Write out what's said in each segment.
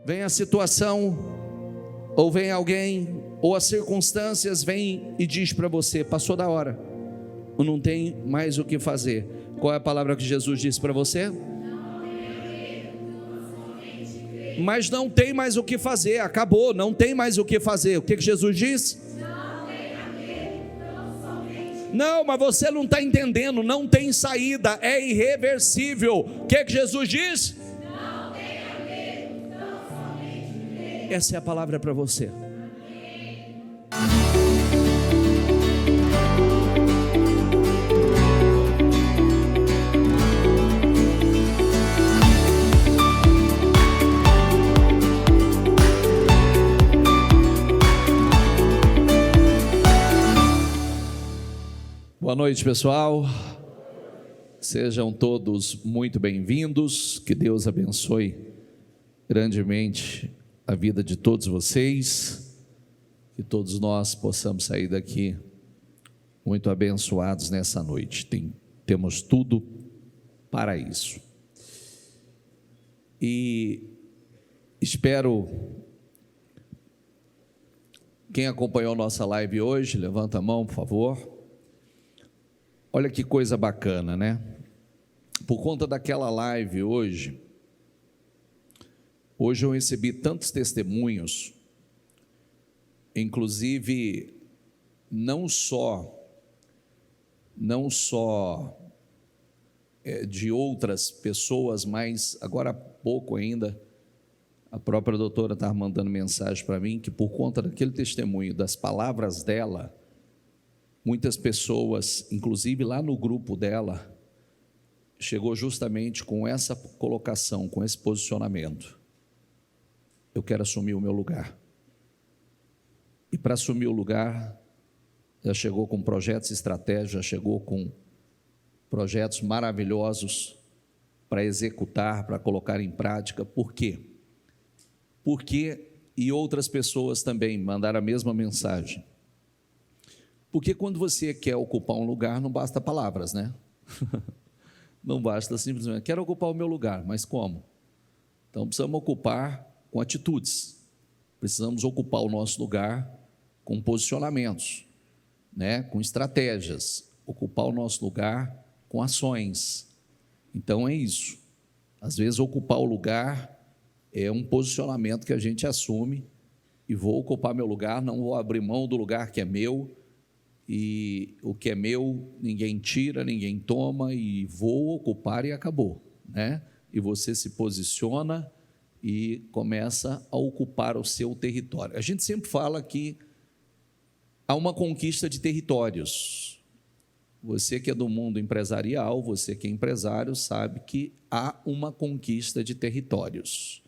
Vem a situação, ou vem alguém, ou as circunstâncias vêm e diz para você: passou da hora, ou não tem mais o que fazer. Qual é a palavra que Jesus disse para você? Mas não tem mais o que fazer, acabou, não tem mais o que fazer. O que Jesus disse? Não, mas você não está entendendo, não tem saída, é irreversível. O que Jesus diz? Não tenha medo, não somente crer. Essa é a palavra para você. Boa noite, pessoal. Sejam todos muito bem-vindos. Que Deus abençoe grandemente a vida de todos vocês. Que todos nós possamos sair daqui muito abençoados nessa noite. Temos tudo para isso. E espero, quem acompanhou nossa live hoje, levanta a mão, por favor. Olha que coisa bacana, né? Por conta daquela live hoje eu recebi tantos testemunhos, inclusive não só de outras pessoas, mas agora há pouco ainda, a própria doutora estava mandando mensagem para mim, que por conta daquele testemunho, das palavras dela, muitas pessoas, inclusive lá no grupo dela, chegou justamente com essa colocação, com esse posicionamento: eu quero assumir o meu lugar. E para assumir o lugar, já chegou com projetos estratégicos, já chegou com projetos maravilhosos para executar, para colocar em prática. Por quê? Porque, e outras pessoas também mandaram a mesma mensagem, porque quando você quer ocupar um lugar, não basta palavras, né? Não basta simplesmente, quero ocupar o meu lugar, mas como? Então precisamos ocupar com atitudes, precisamos ocupar o nosso lugar com posicionamentos, né? Com estratégias, ocupar o nosso lugar com ações. Então é isso. Às vezes ocupar o lugar é um posicionamento que a gente assume, e vou ocupar meu lugar, não vou abrir mão do lugar que é meu, e o que é meu ninguém tira, ninguém toma, e vou ocupar e acabou, né? E você se posiciona e começa a ocupar o seu território. A gente sempre fala que há uma conquista de territórios. Você que é do mundo empresarial, você que é empresário, sabe que há uma conquista de territórios.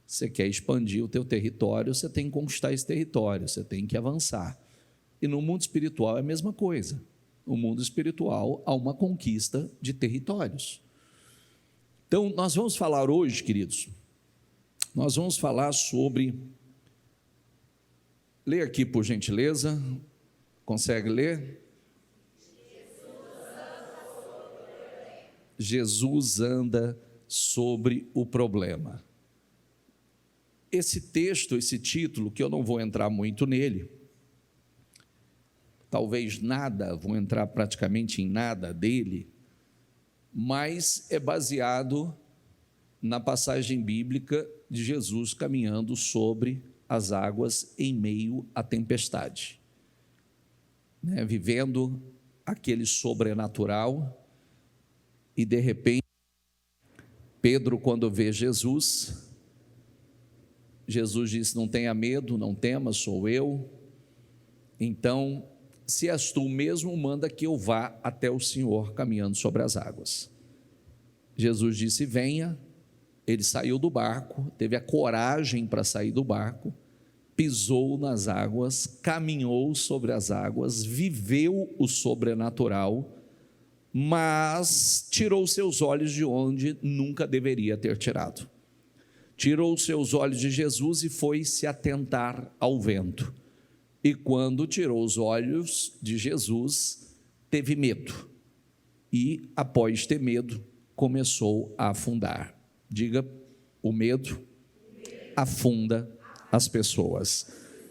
Você quer expandir o teu território, você tem que conquistar esse território, você tem que avançar. E no mundo espiritual é a mesma coisa. No mundo espiritual há uma conquista de territórios. Então, nós vamos falar hoje, queridos, nós vamos falar sobre... Lê aqui, por gentileza. Consegue ler? Jesus anda sobre o problema. Esse texto, esse título, que eu não vou entrar muito nele, talvez nada, vou entrar praticamente em nada dele, mas é baseado na passagem bíblica de Jesus caminhando sobre as águas em meio à tempestade, né? Vivendo aquele sobrenatural, e de repente, Pedro, quando vê Jesus disse: não tenha medo, não temas, sou eu. Então, se és tu mesmo, manda que eu vá até o Senhor caminhando sobre as águas. Jesus disse: venha. Ele saiu do barco, teve a coragem para sair do barco, pisou nas águas, caminhou sobre as águas, viveu o sobrenatural, mas tirou seus olhos de onde nunca deveria ter tirado. Tirou seus olhos de Jesus e foi se atentar ao vento. E quando tirou os olhos de Jesus, teve medo. E, após ter medo, começou a afundar. Diga: o medo afunda as pessoas.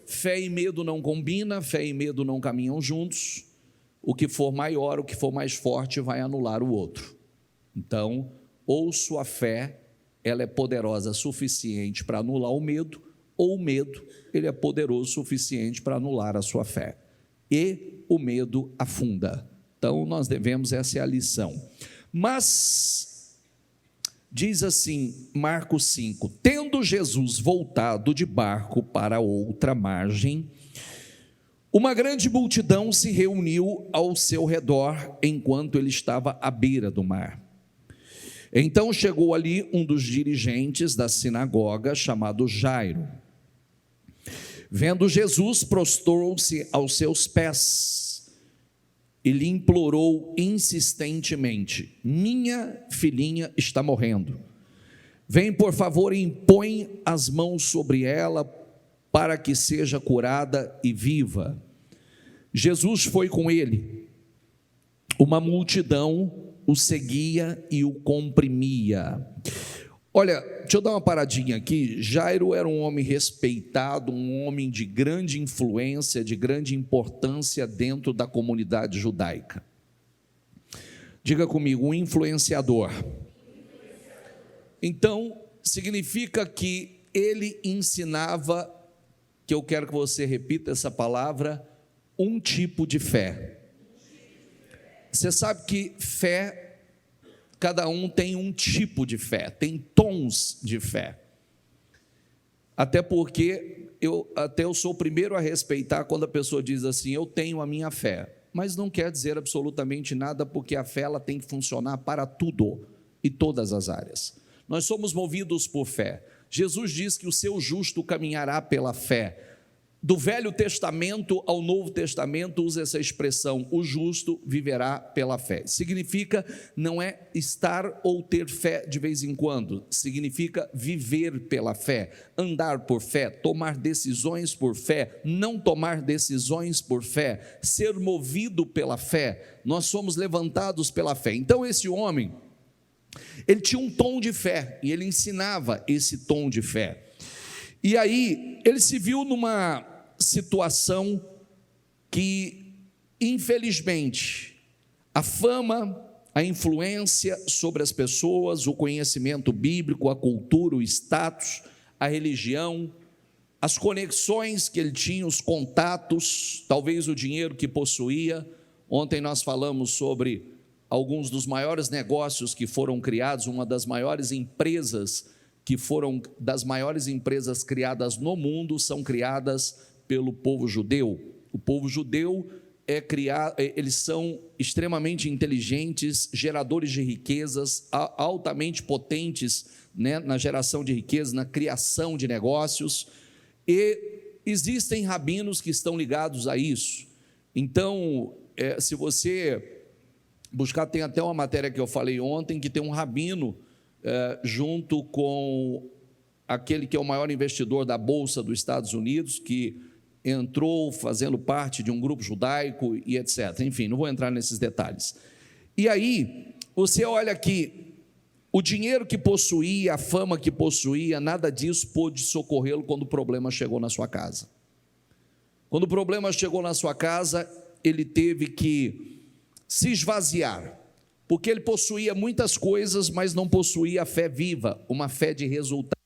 Fé e medo não combinam, fé e medo não caminham juntos. O que for maior, o que for mais forte vai anular o outro. Então, ou sua fé, ela é poderosa o suficiente para anular o medo, ou o medo, ele é poderoso o suficiente para anular a sua fé. E o medo afunda. Então, nós devemos, essa é a lição. Mas, diz assim, Marcos 5, tendo Jesus voltado de barco para outra margem, uma grande multidão se reuniu ao seu redor, enquanto ele estava à beira do mar. Então chegou ali um dos dirigentes da sinagoga, chamado Jairo. Vendo Jesus, prostrou-se aos seus pés e lhe implorou insistentemente: minha filhinha está morrendo. Vem, por favor, e impõe as mãos sobre ela, para que seja curada e viva. Jesus foi com ele. Uma multidão o seguia e o comprimia. Olha, deixa eu dar uma paradinha aqui. Jairo era um homem respeitado, um homem de grande influência, de grande importância dentro da comunidade judaica. Diga comigo, um influenciador. Então, significa que ele ensinava, que eu quero que você repita essa palavra, um tipo de fé. Você sabe que fé, cada um tem um tipo de fé, tem tons de fé. Até porque eu sou o primeiro a respeitar quando a pessoa diz assim, eu tenho a minha fé. Mas não quer dizer absolutamente nada, porque a fé ela tem que funcionar para tudo e todas as áreas. Nós somos movidos por fé. Jesus diz que o seu justo caminhará pela fé. Do Velho Testamento ao Novo Testamento usa essa expressão, o justo viverá pela fé. Significa, não é estar ou ter fé de vez em quando, significa viver pela fé, andar por fé, tomar decisões por fé, não tomar decisões por fé, ser movido pela fé. Nós somos levantados pela fé. Então esse homem, ele tinha um tom de fé, e ele ensinava esse tom de fé. E aí, ele se viu numa situação que, infelizmente, a fama, a influência sobre as pessoas, o conhecimento bíblico, a cultura, o status, a religião, as conexões que ele tinha, os contatos, talvez o dinheiro que possuía. Ontem nós falamos sobre alguns dos maiores negócios que foram criados, uma das maiores empresas que foram das maiores empresas criadas no mundo, são criadas pelo povo judeu. O povo judeu eles são extremamente inteligentes, geradores de riquezas, altamente potentes, né, na geração de riquezas, na criação de negócios, e existem rabinos que estão ligados a isso. Então, se você buscar, tem até uma matéria que eu falei ontem, que tem um rabino junto com aquele que é o maior investidor da Bolsa dos Estados Unidos, que entrou fazendo parte de um grupo judaico e etc. Enfim, não vou entrar nesses detalhes. E aí, você olha que o dinheiro que possuía, a fama que possuía, nada disso pôde socorrê-lo quando o problema chegou na sua casa. Quando o problema chegou na sua casa, ele teve que se esvaziar, porque ele possuía muitas coisas, mas não possuía a fé viva, uma fé de resultado.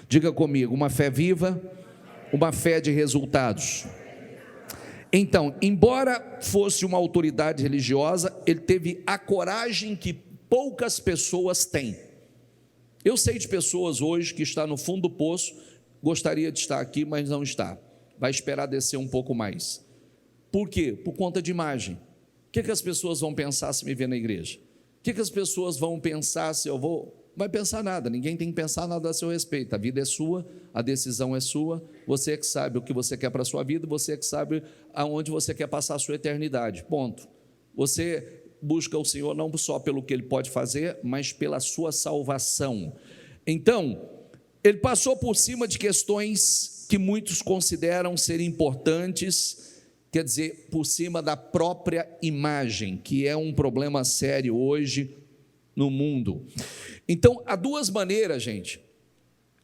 Diga comigo, uma fé viva, uma fé de resultados. Então, embora fosse uma autoridade religiosa, ele teve a coragem que poucas pessoas têm. Eu sei de pessoas hoje que estão no fundo do poço, gostaria de estar aqui, mas não está. Vai esperar descer um pouco mais. Por quê? Por conta de imagem. O que as pessoas vão pensar se me ver na igreja? O que as pessoas vão pensar se eu vou? Não vai pensar nada, ninguém tem que pensar nada a seu respeito. A vida é sua, a decisão é sua, você é que sabe o que você quer para a sua vida, você é que sabe aonde você quer passar a sua eternidade, ponto. Você busca o Senhor não só pelo que Ele pode fazer, mas pela sua salvação. Então, ele passou por cima de questões que muitos consideram ser importantes, quer dizer, por cima da própria imagem, que é um problema sério hoje no mundo. Então, há duas maneiras, gente,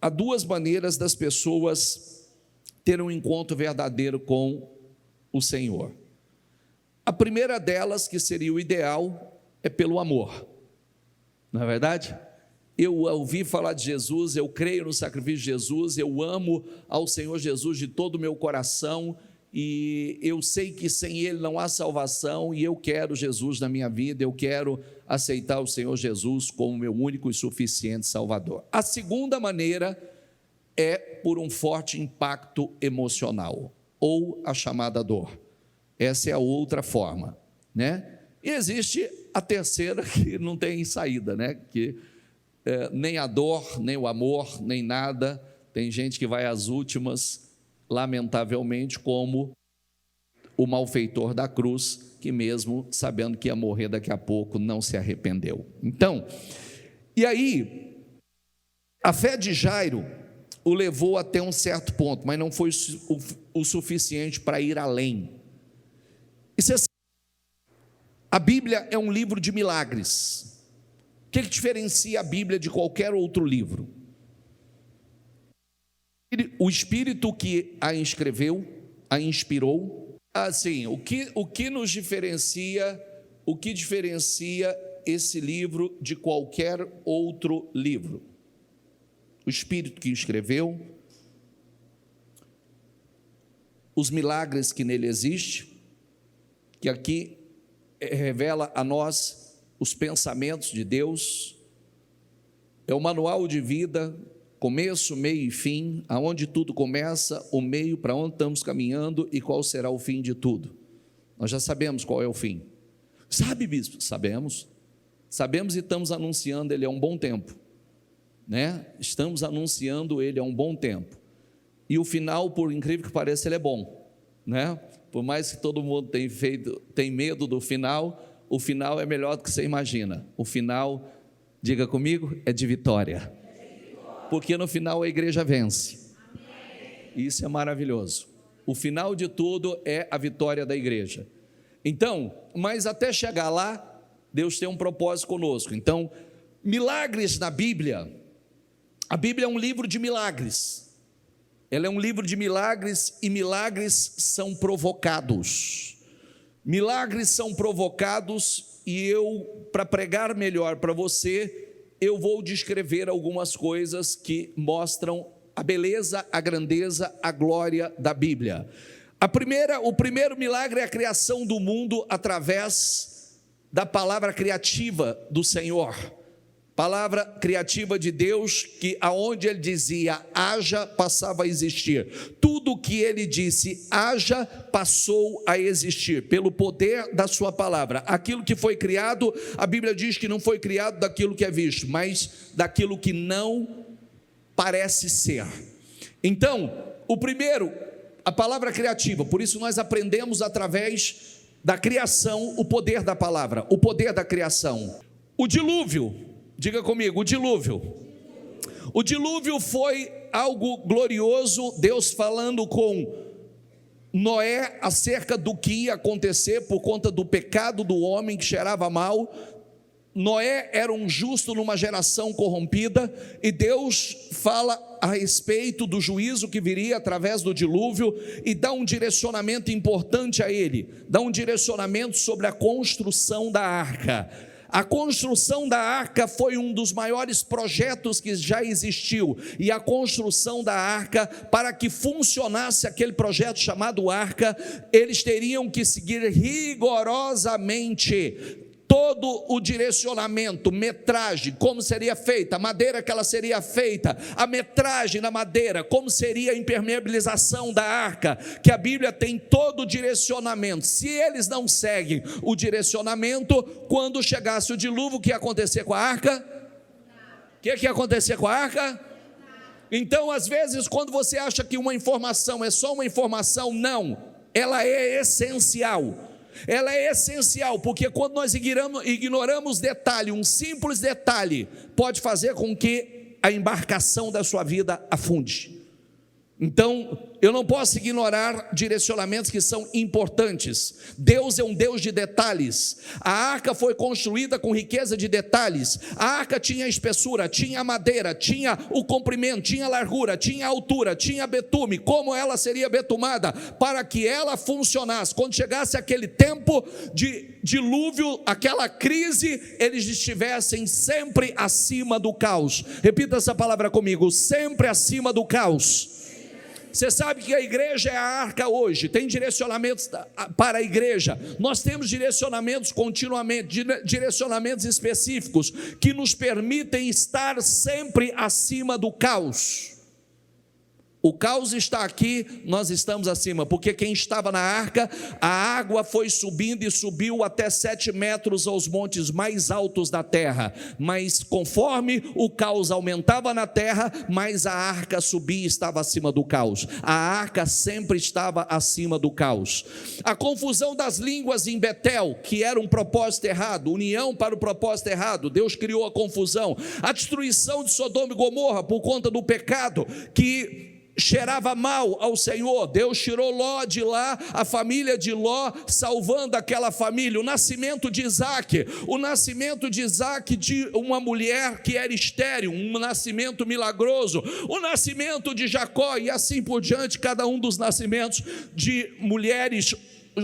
há duas maneiras das pessoas terem um encontro verdadeiro com o Senhor. A primeira delas, que seria o ideal, é pelo amor, não é verdade? Eu ouvi falar de Jesus, eu creio no sacrifício de Jesus, eu amo ao Senhor Jesus de todo o meu coração, e eu sei que sem Ele não há salvação, e eu quero Jesus na minha vida, eu quero aceitar o Senhor Jesus como meu único e suficiente Salvador. A segunda maneira é por um forte impacto emocional, ou a chamada dor. Essa é a outra forma, né? E existe a terceira, que não tem saída, né? Que nem a dor, nem o amor, nem nada. Tem gente que vai às últimas, lamentavelmente, como o malfeitor da cruz, que mesmo sabendo que ia morrer daqui a pouco, não se arrependeu. Então, e aí, a fé de Jairo o levou até um certo ponto, mas não foi o suficiente para ir além. E você sabe, a Bíblia é um livro de milagres. O que diferencia a Bíblia de qualquer outro livro? O Espírito que a escreveu, a inspirou. Assim, o que nos diferencia, o que diferencia esse livro de qualquer outro livro? O Espírito que escreveu, os milagres que nele existem, que aqui revela a nós os pensamentos de Deus, é o manual de vida, começo, meio e fim, aonde tudo começa, o meio, para onde estamos caminhando e qual será o fim de tudo. Nós já sabemos qual é o fim. Sabe, bispo? Sabemos e estamos anunciando ele há um bom tempo, né? Estamos anunciando ele há um bom tempo, e o final, por incrível que pareça, ele é bom, né? Por mais que todo mundo tem medo do final, o final é melhor do que você imagina. O final, diga comigo, é de vitória. Porque no final a igreja vence. Isso é maravilhoso. O final de tudo é a vitória da igreja. Então, mas até chegar lá, Deus tem um propósito conosco. Então, milagres na Bíblia. A Bíblia é um livro de milagres. Ela é um livro de milagres, e milagres são provocados. Milagres são provocados, e eu, para pregar melhor para você, eu vou descrever algumas coisas que mostram a beleza, a grandeza, a glória da Bíblia. O primeiro milagre é a criação do mundo através da palavra criativa do Senhor. Palavra criativa de Deus, que aonde ele dizia haja, passava a existir. Tudo que ele disse haja, passou a existir, pelo poder da sua palavra. Aquilo que foi criado, a Bíblia diz que não foi criado daquilo que é visto, mas daquilo que não parece ser. Então, o primeiro, a palavra criativa, por isso nós aprendemos através da criação o poder da palavra, o poder da criação. O dilúvio, diga comigo, o dilúvio. O dilúvio foi algo glorioso, Deus falando com Noé acerca do que ia acontecer por conta do pecado do homem que cheirava mal. Noé era um justo numa geração corrompida, e Deus fala a respeito do juízo que viria através do dilúvio, e dá um direcionamento importante a ele, dá um direcionamento sobre a construção da arca. A construção da arca foi um dos maiores projetos que já existiu, e a construção da arca, para que funcionasse aquele projeto chamado arca, eles teriam que seguir rigorosamente todo o direcionamento, metragem, como seria feita, a madeira que ela seria feita, a metragem na madeira, como seria a impermeabilização da arca, que a Bíblia tem todo o direcionamento. Se eles não seguem o direcionamento, quando chegasse o dilúvio, o que ia acontecer com a arca? O que ia acontecer com a arca? Então, às vezes, quando você acha que uma informação é só uma informação, não, ela é essencial. Ela é essencial, porque quando nós ignoramos detalhe, um simples detalhe, pode fazer com que a embarcação da sua vida afunde. Então, eu não posso ignorar direcionamentos que são importantes. Deus é um Deus de detalhes. A arca foi construída com riqueza de detalhes. A arca tinha espessura, tinha madeira, tinha o comprimento, tinha largura, tinha altura, tinha betume. Como ela seria betumada para que ela funcionasse? Quando chegasse aquele tempo de dilúvio, aquela crise, eles estivessem sempre acima do caos. Repita essa palavra comigo: sempre acima do caos. Você sabe que a igreja é a arca hoje, tem direcionamentos para a igreja, nós temos direcionamentos continuamente, direcionamentos específicos, que nos permitem estar sempre acima do caos. O caos está aqui, nós estamos acima, porque quem estava na arca, a água foi subindo e subiu até 7 metros aos montes mais altos da terra, mas conforme o caos aumentava na terra, mais a arca subia e estava acima do caos. A arca sempre estava acima do caos. A confusão das línguas em Betel, que era um propósito errado, união para o propósito errado, Deus criou a confusão. A destruição de Sodoma e Gomorra por conta do pecado que cheirava mal ao Senhor, Deus tirou Ló de lá, a família de Ló, salvando aquela família. O nascimento de Isaac, de uma mulher que era estéril, um nascimento milagroso. O nascimento de Jacó, e assim por diante, cada um dos nascimentos de mulheres,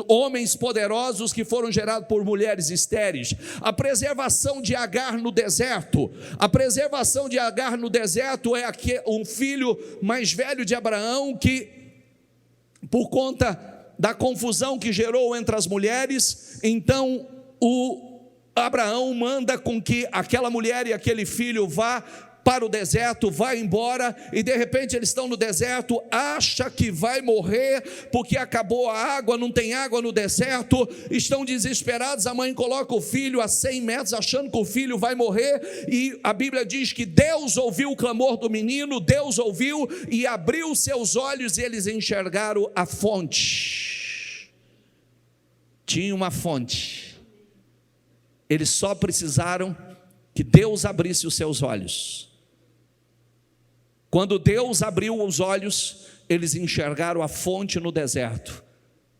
homens poderosos que foram gerados por mulheres estéreis. A preservação de Agar no deserto. A preservação de Agar no deserto é um filho mais velho de Abraão que, por conta da confusão que gerou entre as mulheres, então o Abraão manda com que aquela mulher e aquele filho vá para o deserto, vai embora, e de repente eles estão no deserto, acha que vai morrer, porque acabou a água, não tem água no deserto, estão desesperados. A mãe coloca o filho a 100 metros, achando que o filho vai morrer, e a Bíblia diz que Deus ouviu o clamor do menino, Deus ouviu e abriu seus olhos, e eles enxergaram a fonte. Tinha uma fonte, eles só precisaram que Deus abrisse os seus olhos. Quando Deus abriu os olhos, eles enxergaram a fonte no deserto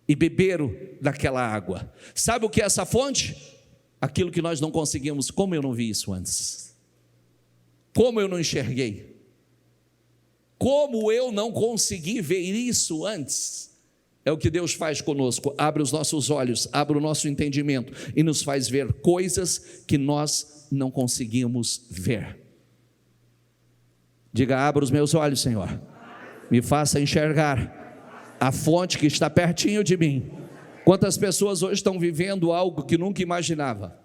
e beberam daquela água. Sabe o que é essa fonte? Aquilo que nós não conseguimos. Como eu não vi isso antes? Como eu não enxerguei? Como eu não consegui ver isso antes? É o que Deus faz conosco, abre os nossos olhos, abre o nosso entendimento e nos faz ver coisas que nós não conseguimos ver. Diga: abra os meus olhos, Senhor, me faça enxergar a fonte que está pertinho de mim. Quantas pessoas hoje estão vivendo algo que nunca imaginava?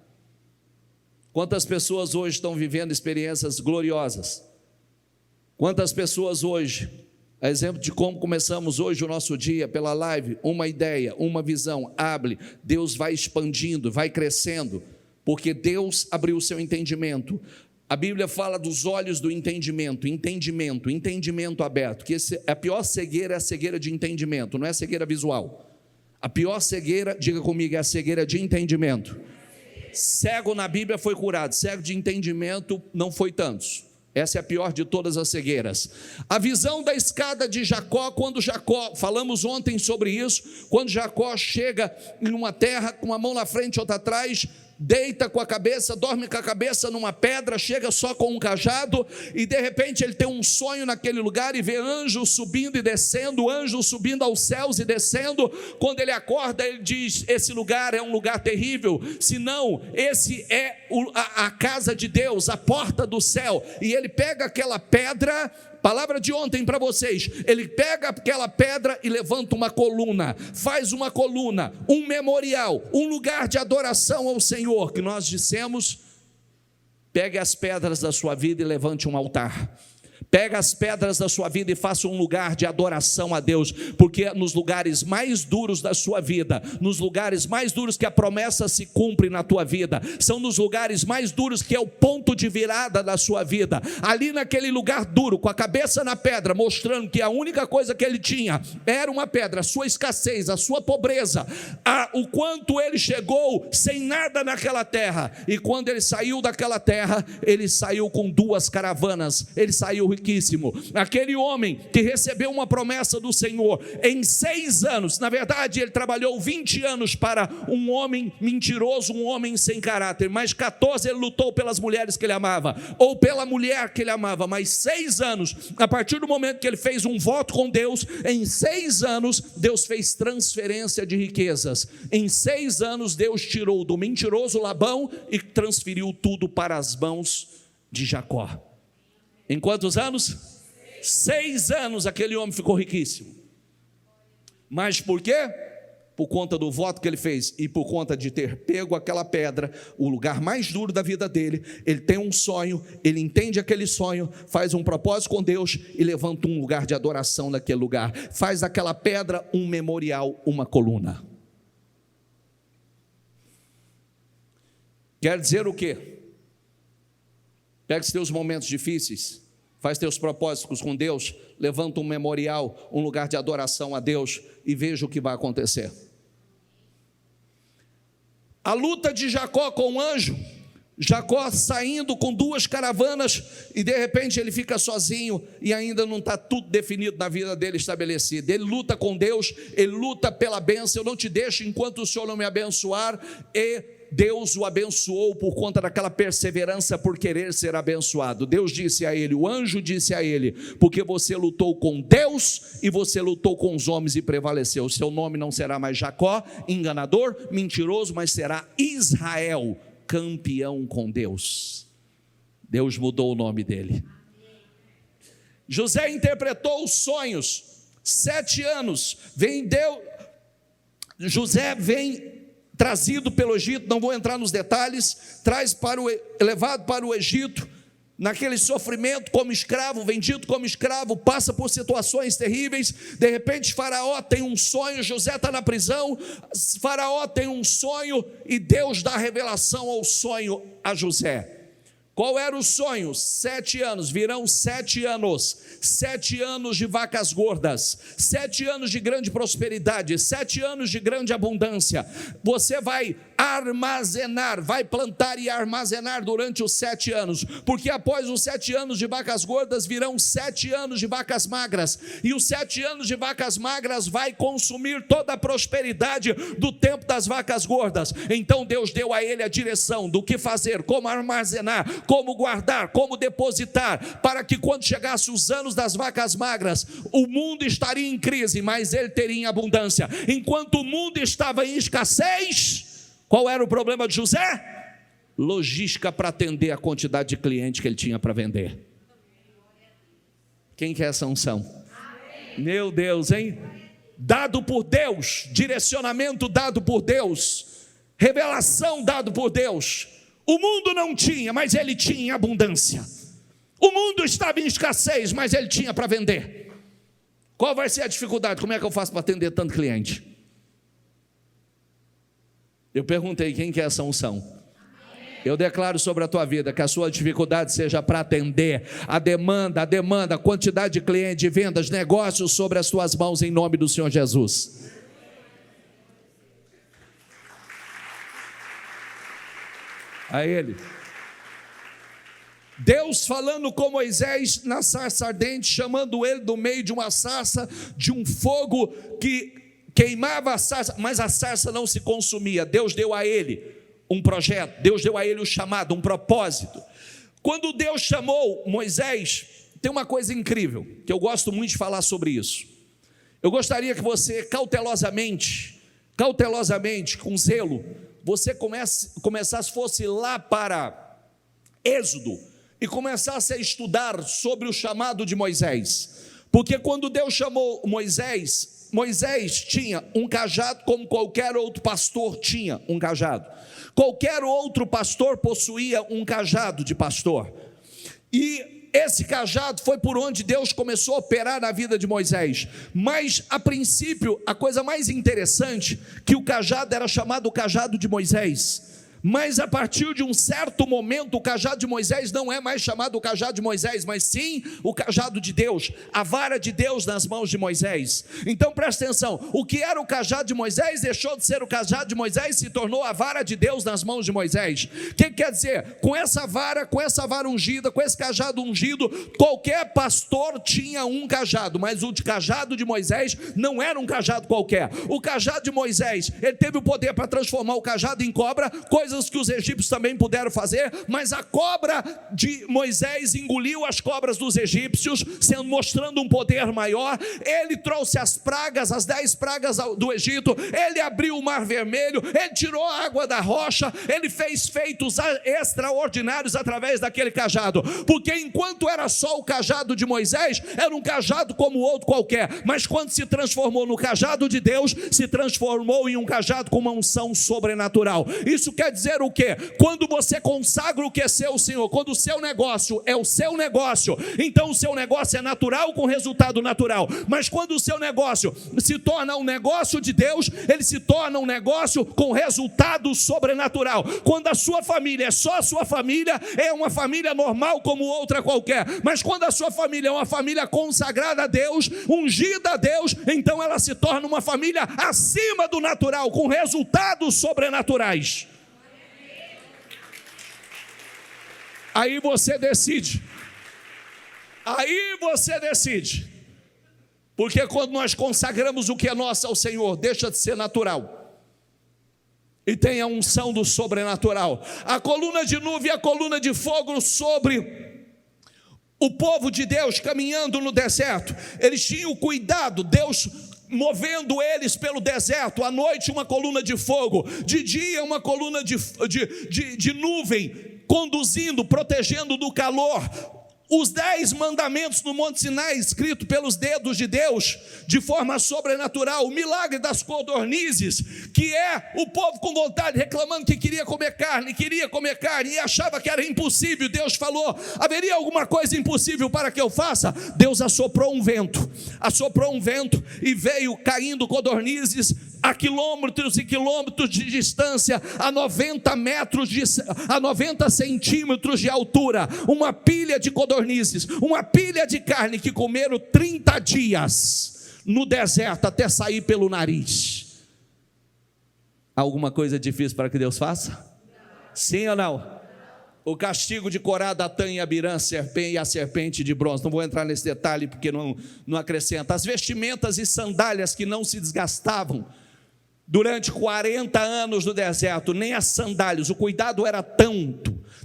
Quantas pessoas hoje estão vivendo experiências gloriosas? Quantas pessoas hoje, a exemplo de como começamos hoje o nosso dia pela live, uma ideia, uma visão, abre, Deus vai expandindo, vai crescendo, porque Deus abriu o seu entendimento. A Bíblia fala dos olhos do entendimento aberto, que a pior cegueira é a cegueira de entendimento, não é a cegueira visual. A pior cegueira, diga comigo, é a cegueira de entendimento. Cego na Bíblia foi curado, cego de entendimento não foi tantos. Essa é a pior de todas as cegueiras. A visão da escada de Jacó, quando Jacó, falamos ontem sobre isso, quando Jacó chega em uma terra com uma mão na frente e outra atrás, deita com a cabeça, dorme com a cabeça numa pedra, chega só com um cajado, e de repente ele tem um sonho naquele lugar e vê anjos subindo e descendo, anjos subindo aos céus e descendo. Quando ele acorda, ele diz: esse lugar é um lugar terrível, senão esse é a casa de Deus, a porta do céu. E ele pega aquela pedra, palavra de ontem para vocês, ele pega aquela pedra e levanta uma coluna, faz uma coluna, um memorial, um lugar de adoração ao Senhor, que nós dissemos: pegue as pedras da sua vida e levante um altar. Pega as pedras da sua vida e faça um lugar de adoração a Deus, porque nos lugares mais duros da sua vida, nos lugares mais duros que a promessa se cumpre na tua vida, são nos lugares mais duros que é o ponto de virada da sua vida. Ali naquele lugar duro, com a cabeça na pedra, mostrando que a única coisa que ele tinha era uma pedra, a sua escassez, a sua pobreza, o quanto ele chegou sem nada naquela terra. E quando ele saiu daquela terra, ele saiu com 2 caravanas, ele saiu riquíssimo. Aquele homem que recebeu uma promessa do Senhor, em 6 anos, na verdade ele trabalhou 20 anos para um homem mentiroso, um homem sem caráter, mas 14 ele lutou pelas mulheres que ele amava, ou pela mulher que ele amava, mas 6 anos, a partir do momento que ele fez um voto com Deus, em 6 anos Deus fez transferência de riquezas. Em 6 anos Deus tirou do mentiroso Labão e transferiu tudo para as mãos de Jacó. Em quantos anos? 6 anos aquele homem ficou riquíssimo. Mas por quê? Por conta do voto que ele fez e por conta de ter pego aquela pedra, o lugar mais duro da vida dele. Ele tem um sonho, ele entende aquele sonho, faz um propósito com Deus e levanta um lugar de adoração naquele lugar, faz daquela pedra um memorial, uma coluna. Quer dizer o quê? Pega os teus momentos difíceis, faz teus propósitos com Deus, levanta um memorial, um lugar de adoração a Deus e veja o que vai acontecer. A luta de Jacó com o anjo, Jacó saindo com 2 caravanas e de repente ele fica sozinho e ainda não está tudo definido na vida dele, estabelecido. Ele luta com Deus, ele luta pela bênção. Eu não te deixo enquanto o Senhor não me abençoar. E Deus o abençoou por conta daquela perseverança por querer ser abençoado. Deus disse a ele, o anjo disse a ele, porque você lutou com Deus e você lutou com os homens e prevaleceu. O seu nome não será mais Jacó, enganador, mentiroso, mas será Israel, campeão com Deus. Deus mudou o nome dele. José interpretou os sonhos, 7 anos, José vem trazido pelo Egito, não vou entrar nos detalhes, levado para o Egito, naquele sofrimento como escravo, vendido como escravo, passa por situações terríveis. De repente Faraó tem um sonho, José está na prisão, Faraó tem um sonho e Deus dá revelação ao sonho a José. Qual era o sonho? 7 anos, virão 7 anos, 7 anos de vacas gordas, 7 anos de grande prosperidade, 7 anos de grande abundância. Você vai armazenar, vai plantar e armazenar durante os 7 anos, porque após os 7 anos de vacas gordas virão 7 anos de vacas magras, e os 7 anos de vacas magras vai consumir toda a prosperidade do tempo das vacas gordas. Então Deus deu a ele a direção do que fazer, como armazenar, como guardar, como depositar, para que quando chegasse os anos das vacas magras, o mundo estaria em crise, mas ele teria em abundância. Enquanto o mundo estava em escassez, qual era o problema de José? Logística para atender a quantidade de clientes que ele tinha para vender. Quem quer essa unção? Meu Deus, hein? Dado por Deus, direcionamento dado por Deus, revelação dado por Deus. O mundo não tinha, mas ele tinha em abundância. O mundo estava em escassez, mas ele tinha para vender. Qual vai ser a dificuldade? Como é que eu faço para atender tanto cliente? Eu perguntei, quem quer essa unção? Eu declaro sobre a tua vida que a sua dificuldade seja para atender a demanda, a quantidade de clientes, de vendas, negócios sobre as tuas mãos em nome do Senhor Jesus. A ele. Deus falando com Moisés na sarça ardente, chamando ele do meio de uma sarça, de um fogo que queimava a sarça, mas a sarça não se consumia. Deus deu a ele um projeto, Deus deu a ele um chamado, um propósito. Quando Deus chamou Moisés, tem uma coisa incrível, que eu gosto muito de falar sobre isso. Eu gostaria que você cautelosamente, com zelo, você começasse, fosse lá para Êxodo e começasse a estudar sobre o chamado de Moisés. Porque quando Deus chamou Moisés, Moisés tinha um cajado como qualquer outro pastor tinha um cajado. Qualquer outro pastor possuía um cajado de pastor. E esse cajado foi por onde Deus começou a operar na vida de Moisés. Mas a princípio, a coisa mais interessante, que o cajado era chamado o cajado de Moisés. Mas a partir de um certo momento, o cajado de Moisés não é mais chamado o cajado de Moisés, mas sim o cajado de Deus, a vara de Deus nas mãos de Moisés. Então presta atenção, o que era o cajado de Moisés deixou de ser o cajado de Moisés e se tornou a vara de Deus nas mãos de Moisés. O que quer dizer? Com essa vara ungida, com esse cajado ungido, qualquer pastor tinha um cajado, mas o cajado de Moisés não era um cajado qualquer. O cajado de Moisés, ele teve o poder para transformar o cajado em cobra, coisas que os egípcios também puderam fazer, mas a cobra de Moisés engoliu as cobras dos egípcios, mostrando um poder maior. Ele trouxe as pragas, as 10 pragas do Egito, ele abriu o mar vermelho, ele tirou a água da rocha, ele fez feitos extraordinários através daquele cajado, porque enquanto era só o cajado de Moisés, era um cajado como outro qualquer, mas quando se transformou no cajado de Deus, se transformou em um cajado com uma unção sobrenatural. Isso quer dizer o quê? Quando você consagra o que é seu, Senhor, quando o seu negócio é o seu negócio, então o seu negócio é natural com resultado natural, mas quando o seu negócio se torna um negócio de Deus, ele se torna um negócio com resultado sobrenatural. Quando a sua família é só a sua família, é uma família normal como outra qualquer, mas quando a sua família é uma família consagrada a Deus, ungida a Deus, então ela se torna uma família acima do natural, com resultados sobrenaturais. Aí você decide, porque quando nós consagramos o que é nosso ao Senhor, deixa de ser natural, e tem a unção do sobrenatural. A coluna de nuvem e a coluna de fogo sobre o povo de Deus caminhando no deserto, eles tinham cuidado, Deus movendo eles pelo deserto, à noite uma coluna de fogo, de dia uma coluna de nuvem, conduzindo, protegendo do calor. Os 10 mandamentos no Monte Sinai, escrito pelos dedos de Deus, de forma sobrenatural. O milagre das codornizes, que é o povo com vontade, reclamando que queria comer carne, e achava que era impossível. Deus falou: haveria alguma coisa impossível para que eu faça? Deus assoprou um vento, e veio caindo codornizes a quilômetros e quilômetros de distância, a 90 centímetros de altura, uma pilha de codornizes, uma pilha de carne que comeram 30 dias no deserto até sair pelo nariz. Alguma coisa difícil para que Deus faça? Sim ou não? O castigo de Corá, Datã e Abirã, e a serpente de bronze. Não vou entrar nesse detalhe porque não acrescenta. As vestimentas e sandálias que não se desgastavam durante 40 anos no deserto, nem as sandálias, o cuidado era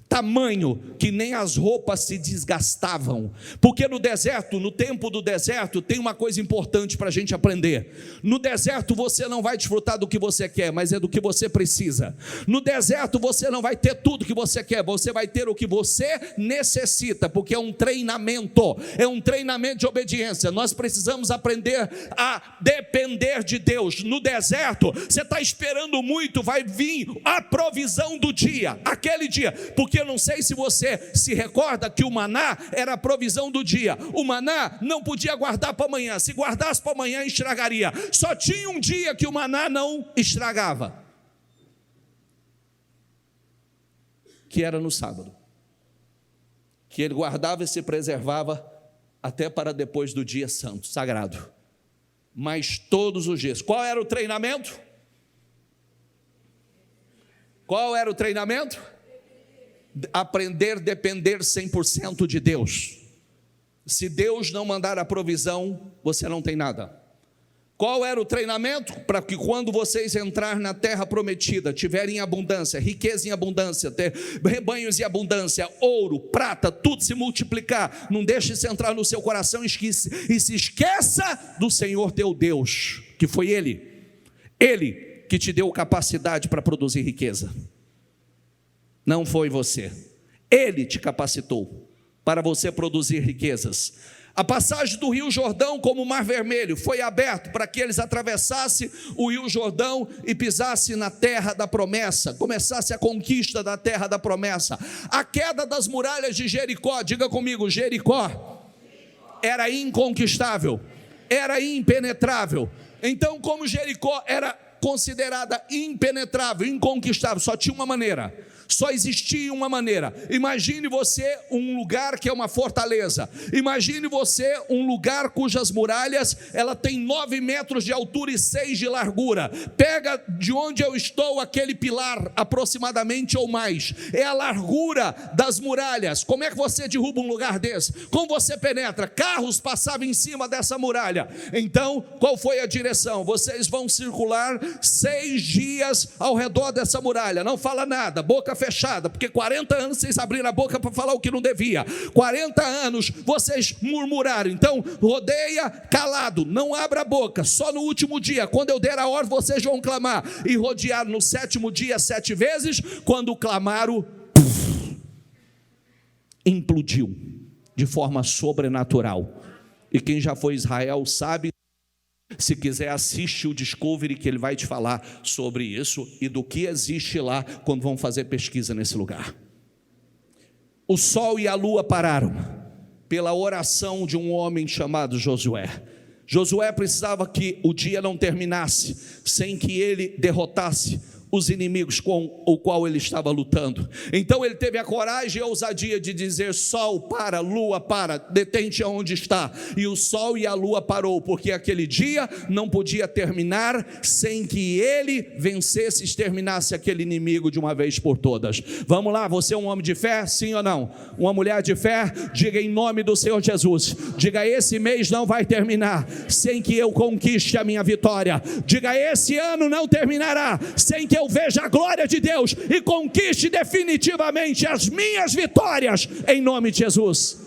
tamanho, que nem as roupas se desgastavam, porque no deserto, no tempo do deserto, tem uma coisa importante para a gente aprender. No deserto você não vai desfrutar do que você quer, mas é do que você precisa. No deserto você não vai ter tudo que você quer, você vai ter o que você necessita, porque é um treinamento de obediência. Nós precisamos aprender a depender de Deus. No deserto você está esperando muito, vai vir a provisão do dia, aquele dia, porque eu não sei se você se recorda que o maná era a provisão do dia. O maná não podia guardar para amanhã, se guardasse para amanhã estragaria. Só tinha um dia que o maná não estragava, que era no sábado, que ele guardava e se preservava até para depois do dia santo, sagrado. Mas todos os dias, qual era o treinamento? Aprender a depender 100% de Deus. Se Deus não mandar a provisão, você não tem nada. Qual era o treinamento? Para que quando vocês entrar na terra prometida, tiverem abundância, riqueza em abundância, ter rebanhos em abundância, ouro, prata, tudo se multiplicar. Não deixe isso entrar no seu coração e se esqueça do Senhor teu Deus, que foi Ele que te deu capacidade para produzir riqueza. Não foi você. Ele te capacitou para você produzir riquezas. A passagem do Rio Jordão, como o Mar Vermelho, foi aberto para que eles atravessassem o Rio Jordão e pisassem na terra da promessa, começasse a conquista da terra da promessa. A queda das muralhas de Jericó, diga comigo, Jericó era inconquistável, era impenetrável. Então, como Jericó era considerada impenetrável, inconquistável. Só tinha uma maneira, só existia uma maneira. Imagine você um lugar que é uma fortaleza. Imagine você um lugar cujas muralhas, ela tem 9 metros de altura e 6 de largura. Pega de onde eu estou aquele pilar, aproximadamente ou mais. É a largura das muralhas. Como é que você derruba um lugar desse? Como você penetra? Carros passavam em cima dessa muralha. Então, qual foi a direção? Vocês vão circular 6 dias ao redor dessa muralha. Não fala nada, boca fechada, porque 40 anos vocês abriram a boca para falar o que não devia. 40 anos vocês murmuraram. Então, rodeia calado, não abra a boca. Só no último dia, quando eu der a ordem, vocês vão clamar. E rodear no 7º dia 7 vezes. Quando clamaram, implodiu de forma sobrenatural. E quem já foi a Israel sabe. Se quiser, assiste o Discovery, que ele vai te falar sobre isso e do que existe lá quando vão fazer pesquisa nesse lugar. O sol e a lua pararam pela oração de um homem chamado Josué. Josué precisava que o dia não terminasse sem que ele derrotasse os inimigos com o qual ele estava lutando. Então ele teve a coragem e a ousadia de dizer: sol para, lua para, detente aonde está. E o sol e a lua parou, porque aquele dia não podia terminar sem que ele vencesse, exterminasse aquele inimigo de uma vez por todas. Vamos lá, você é um homem de fé, sim ou não? Uma mulher de fé? Diga em nome do Senhor Jesus. Diga: esse mês não vai terminar sem que eu conquiste a minha vitória. Diga: esse ano não terminará sem que eu veja a glória de Deus e conquiste definitivamente as minhas vitórias, em nome de Jesus.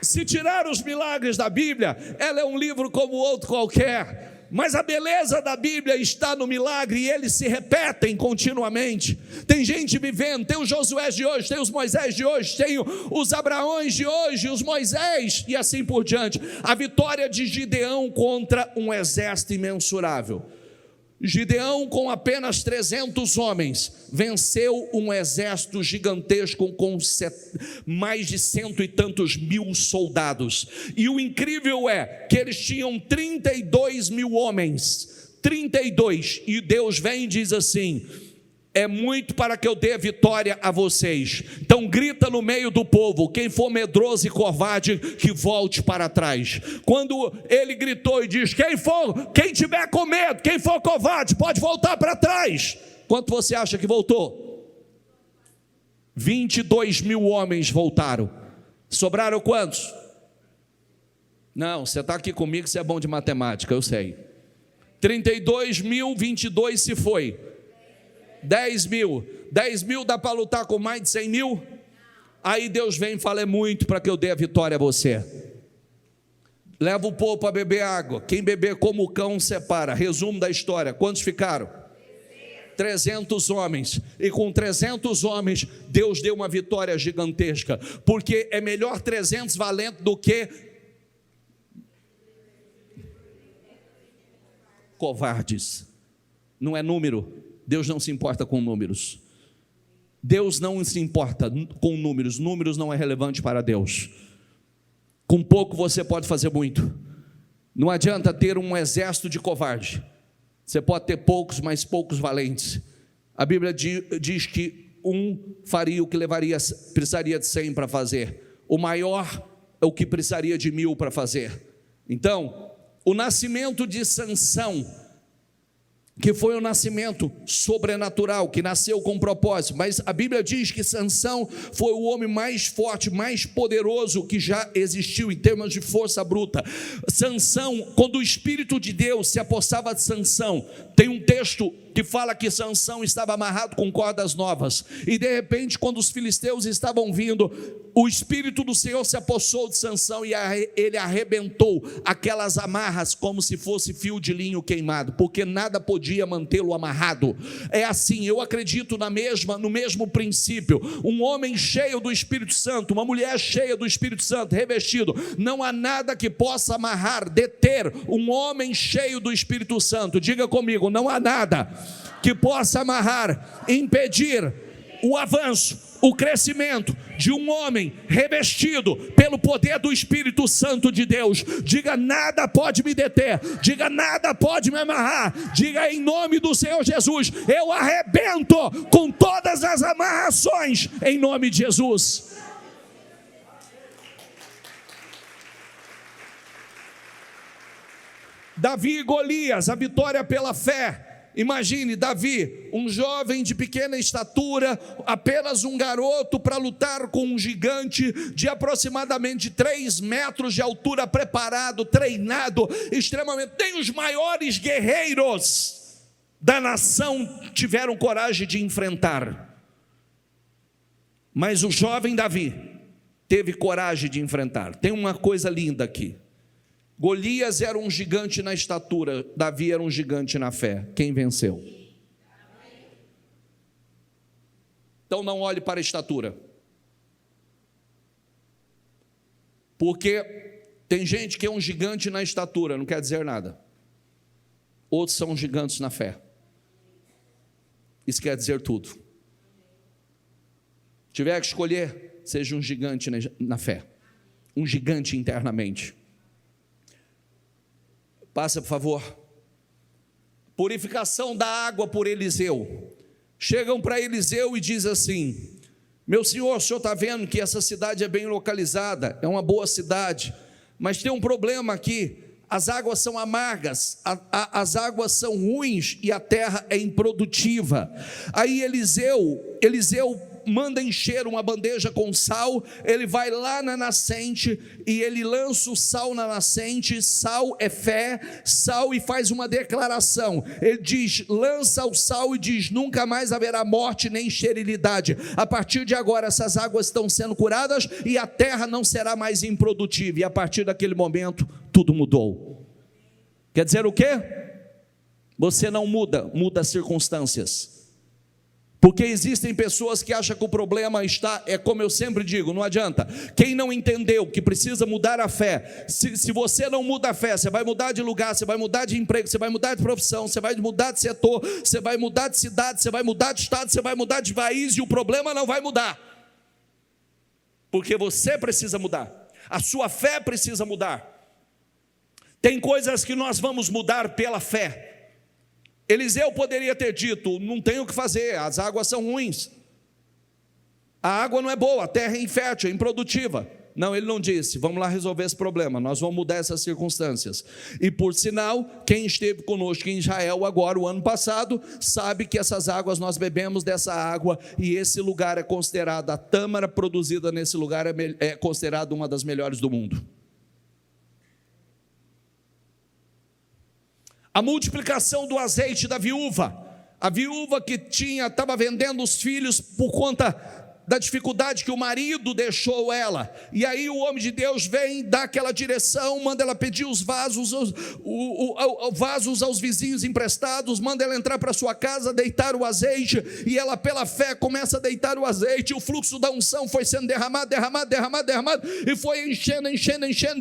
Se tirar os milagres da Bíblia, ela é um livro como outro qualquer. Mas a beleza da Bíblia está no milagre e eles se repetem continuamente. Tem gente vivendo, tem os Josué de hoje, tem os Moisés de hoje, tem os Abraões de hoje, os Moisés e assim por diante. A vitória de Gideão contra um exército imensurável. Gideão, com apenas 300 homens, venceu um exército gigantesco com mais de 100 e tantos mil soldados. E o incrível é que eles tinham 32 mil homens, 32, e Deus vem e diz assim: é muito para que eu dê vitória a vocês. Então grita no meio do povo: quem for medroso e covarde, que volte para trás. Quando ele gritou e diz: quem tiver com medo, quem for covarde, pode voltar para trás. Quanto você acha que voltou? 22 mil homens voltaram. Sobraram quantos? Não, você está aqui comigo, você é bom de matemática, eu sei. 32 mil, 22 se foi. 10 mil dá para lutar com mais de 100 mil? Aí Deus vem e fala: é muito para que eu dê a vitória a você. Leva o povo para beber água. Quem beber como o cão separa. Resumo da história: quantos ficaram? 300 homens. E com 300 homens Deus deu uma vitória gigantesca, porque é melhor 300 valentes do que covardes. Não é número. Deus não se importa com números. Deus não se importa com números. Números não é relevante para Deus. Com pouco você pode fazer muito. Não adianta ter um exército de covarde. Você pode ter poucos, mas poucos valentes. A Bíblia diz que um faria o que precisaria de 100 para fazer. O maior é o que precisaria de 1000 para fazer. Então, o nascimento de Sansão, que foi um nascimento sobrenatural, que nasceu com propósito, mas a Bíblia diz que Sansão foi o homem mais forte, mais poderoso que já existiu em termos de força bruta. Sansão, quando o Espírito de Deus se apossava de Sansão, tem um texto que fala que Sansão estava amarrado com cordas novas, e de repente, quando os filisteus estavam vindo, o Espírito do Senhor se apossou de Sansão e ele arrebentou aquelas amarras como se fosse fio de linho queimado, porque nada podia mantê-lo amarrado. É assim, eu acredito no mesmo princípio. Um homem cheio do Espírito Santo, uma mulher cheia do Espírito Santo, revestido, não há nada que possa amarrar, deter um homem cheio do Espírito Santo. Diga comigo: não há nada que possa amarrar, impedir o avanço, o crescimento de um homem revestido pelo poder do Espírito Santo de Deus. Diga: nada pode me deter. Diga: nada pode me amarrar. Diga: em nome do Senhor Jesus, eu arrebento com todas as amarrações, em nome de Jesus. Davi e Golias, a vitória pela fé. Imagine Davi, um jovem de pequena estatura, apenas um garoto, para lutar com um gigante de aproximadamente 3 metros de altura, preparado, treinado, extremamente. Nem os maiores guerreiros da nação tiveram coragem de enfrentar. Mas o jovem Davi teve coragem de enfrentar. Tem uma coisa linda aqui. Golias era um gigante na estatura, Davi era um gigante na fé. Quem venceu? Então não olhe para a estatura, porque tem gente que é um gigante na estatura, não quer dizer nada. Outros são gigantes na fé. Isso quer dizer tudo. Se tiver que escolher, seja um gigante na fé, um gigante internamente. Passa, por favor. Purificação da água por Eliseu. Chegam para Eliseu e diz assim: meu senhor, o senhor está vendo que essa cidade é bem localizada, é uma boa cidade, mas tem um problema aqui, as águas são amargas, as águas são ruins e a terra é improdutiva. Aí Eliseu manda encher uma bandeja com sal, ele vai lá na nascente e ele lança o sal na nascente. Sal é fé, sal, e faz uma declaração. Ele diz, lança o sal e diz: nunca mais haverá morte nem esterilidade. A partir de agora essas águas estão sendo curadas e a terra não será mais improdutiva. E a partir daquele momento tudo mudou. Quer dizer o quê? Você não muda, muda as circunstâncias. Porque existem pessoas que acham que o problema está, como eu sempre digo, não adianta. Quem não entendeu que precisa mudar a fé, se você não muda a fé, você vai mudar de lugar, você vai mudar de emprego, você vai mudar de profissão, você vai mudar de setor, você vai mudar de cidade, você vai mudar de estado, você vai mudar de país, e o problema não vai mudar. Porque você precisa mudar, a sua fé precisa mudar. Tem coisas que nós vamos mudar pela fé. Eliseu poderia ter dito: não tem o que fazer, as águas são ruins, a água não é boa, a terra é infértil, é improdutiva. Não, ele não disse: vamos lá resolver esse problema, nós vamos mudar essas circunstâncias. E por sinal, quem esteve conosco em Israel agora, o ano passado, sabe que essas águas, nós bebemos dessa água, e esse lugar é considerado, a tâmara produzida nesse lugar é considerada uma das melhores do mundo. A multiplicação do azeite da viúva, a viúva que estava vendendo os filhos por conta da dificuldade que o marido deixou ela, e aí o homem de Deus vem, dá aquela direção, manda ela pedir os vasos, vasos aos vizinhos emprestados, manda ela entrar para sua casa, deitar o azeite, e ela pela fé começa a deitar o azeite, o fluxo da unção foi sendo derramado, e foi enchendo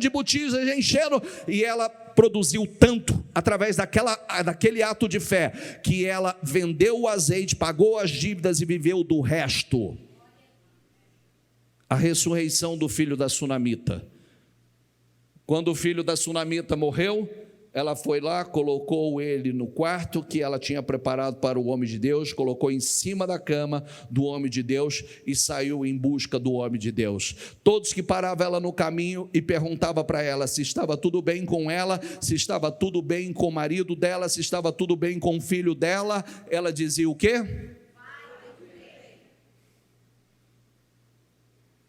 de botijas, enchendo, e ela produziu tanto, através daquele ato de fé, que ela vendeu o azeite, pagou as dívidas e viveu do resto. A ressurreição do filho da sunamita. Quando o filho da sunamita morreu, ela foi lá, colocou ele no quarto que ela tinha preparado para o homem de Deus, colocou em cima da cama do homem de Deus e saiu em busca do homem de Deus. Todos que paravam ela no caminho e perguntavam para ela se estava tudo bem com ela, se estava tudo bem com o marido dela, se estava tudo bem com o filho dela, ela dizia o quê?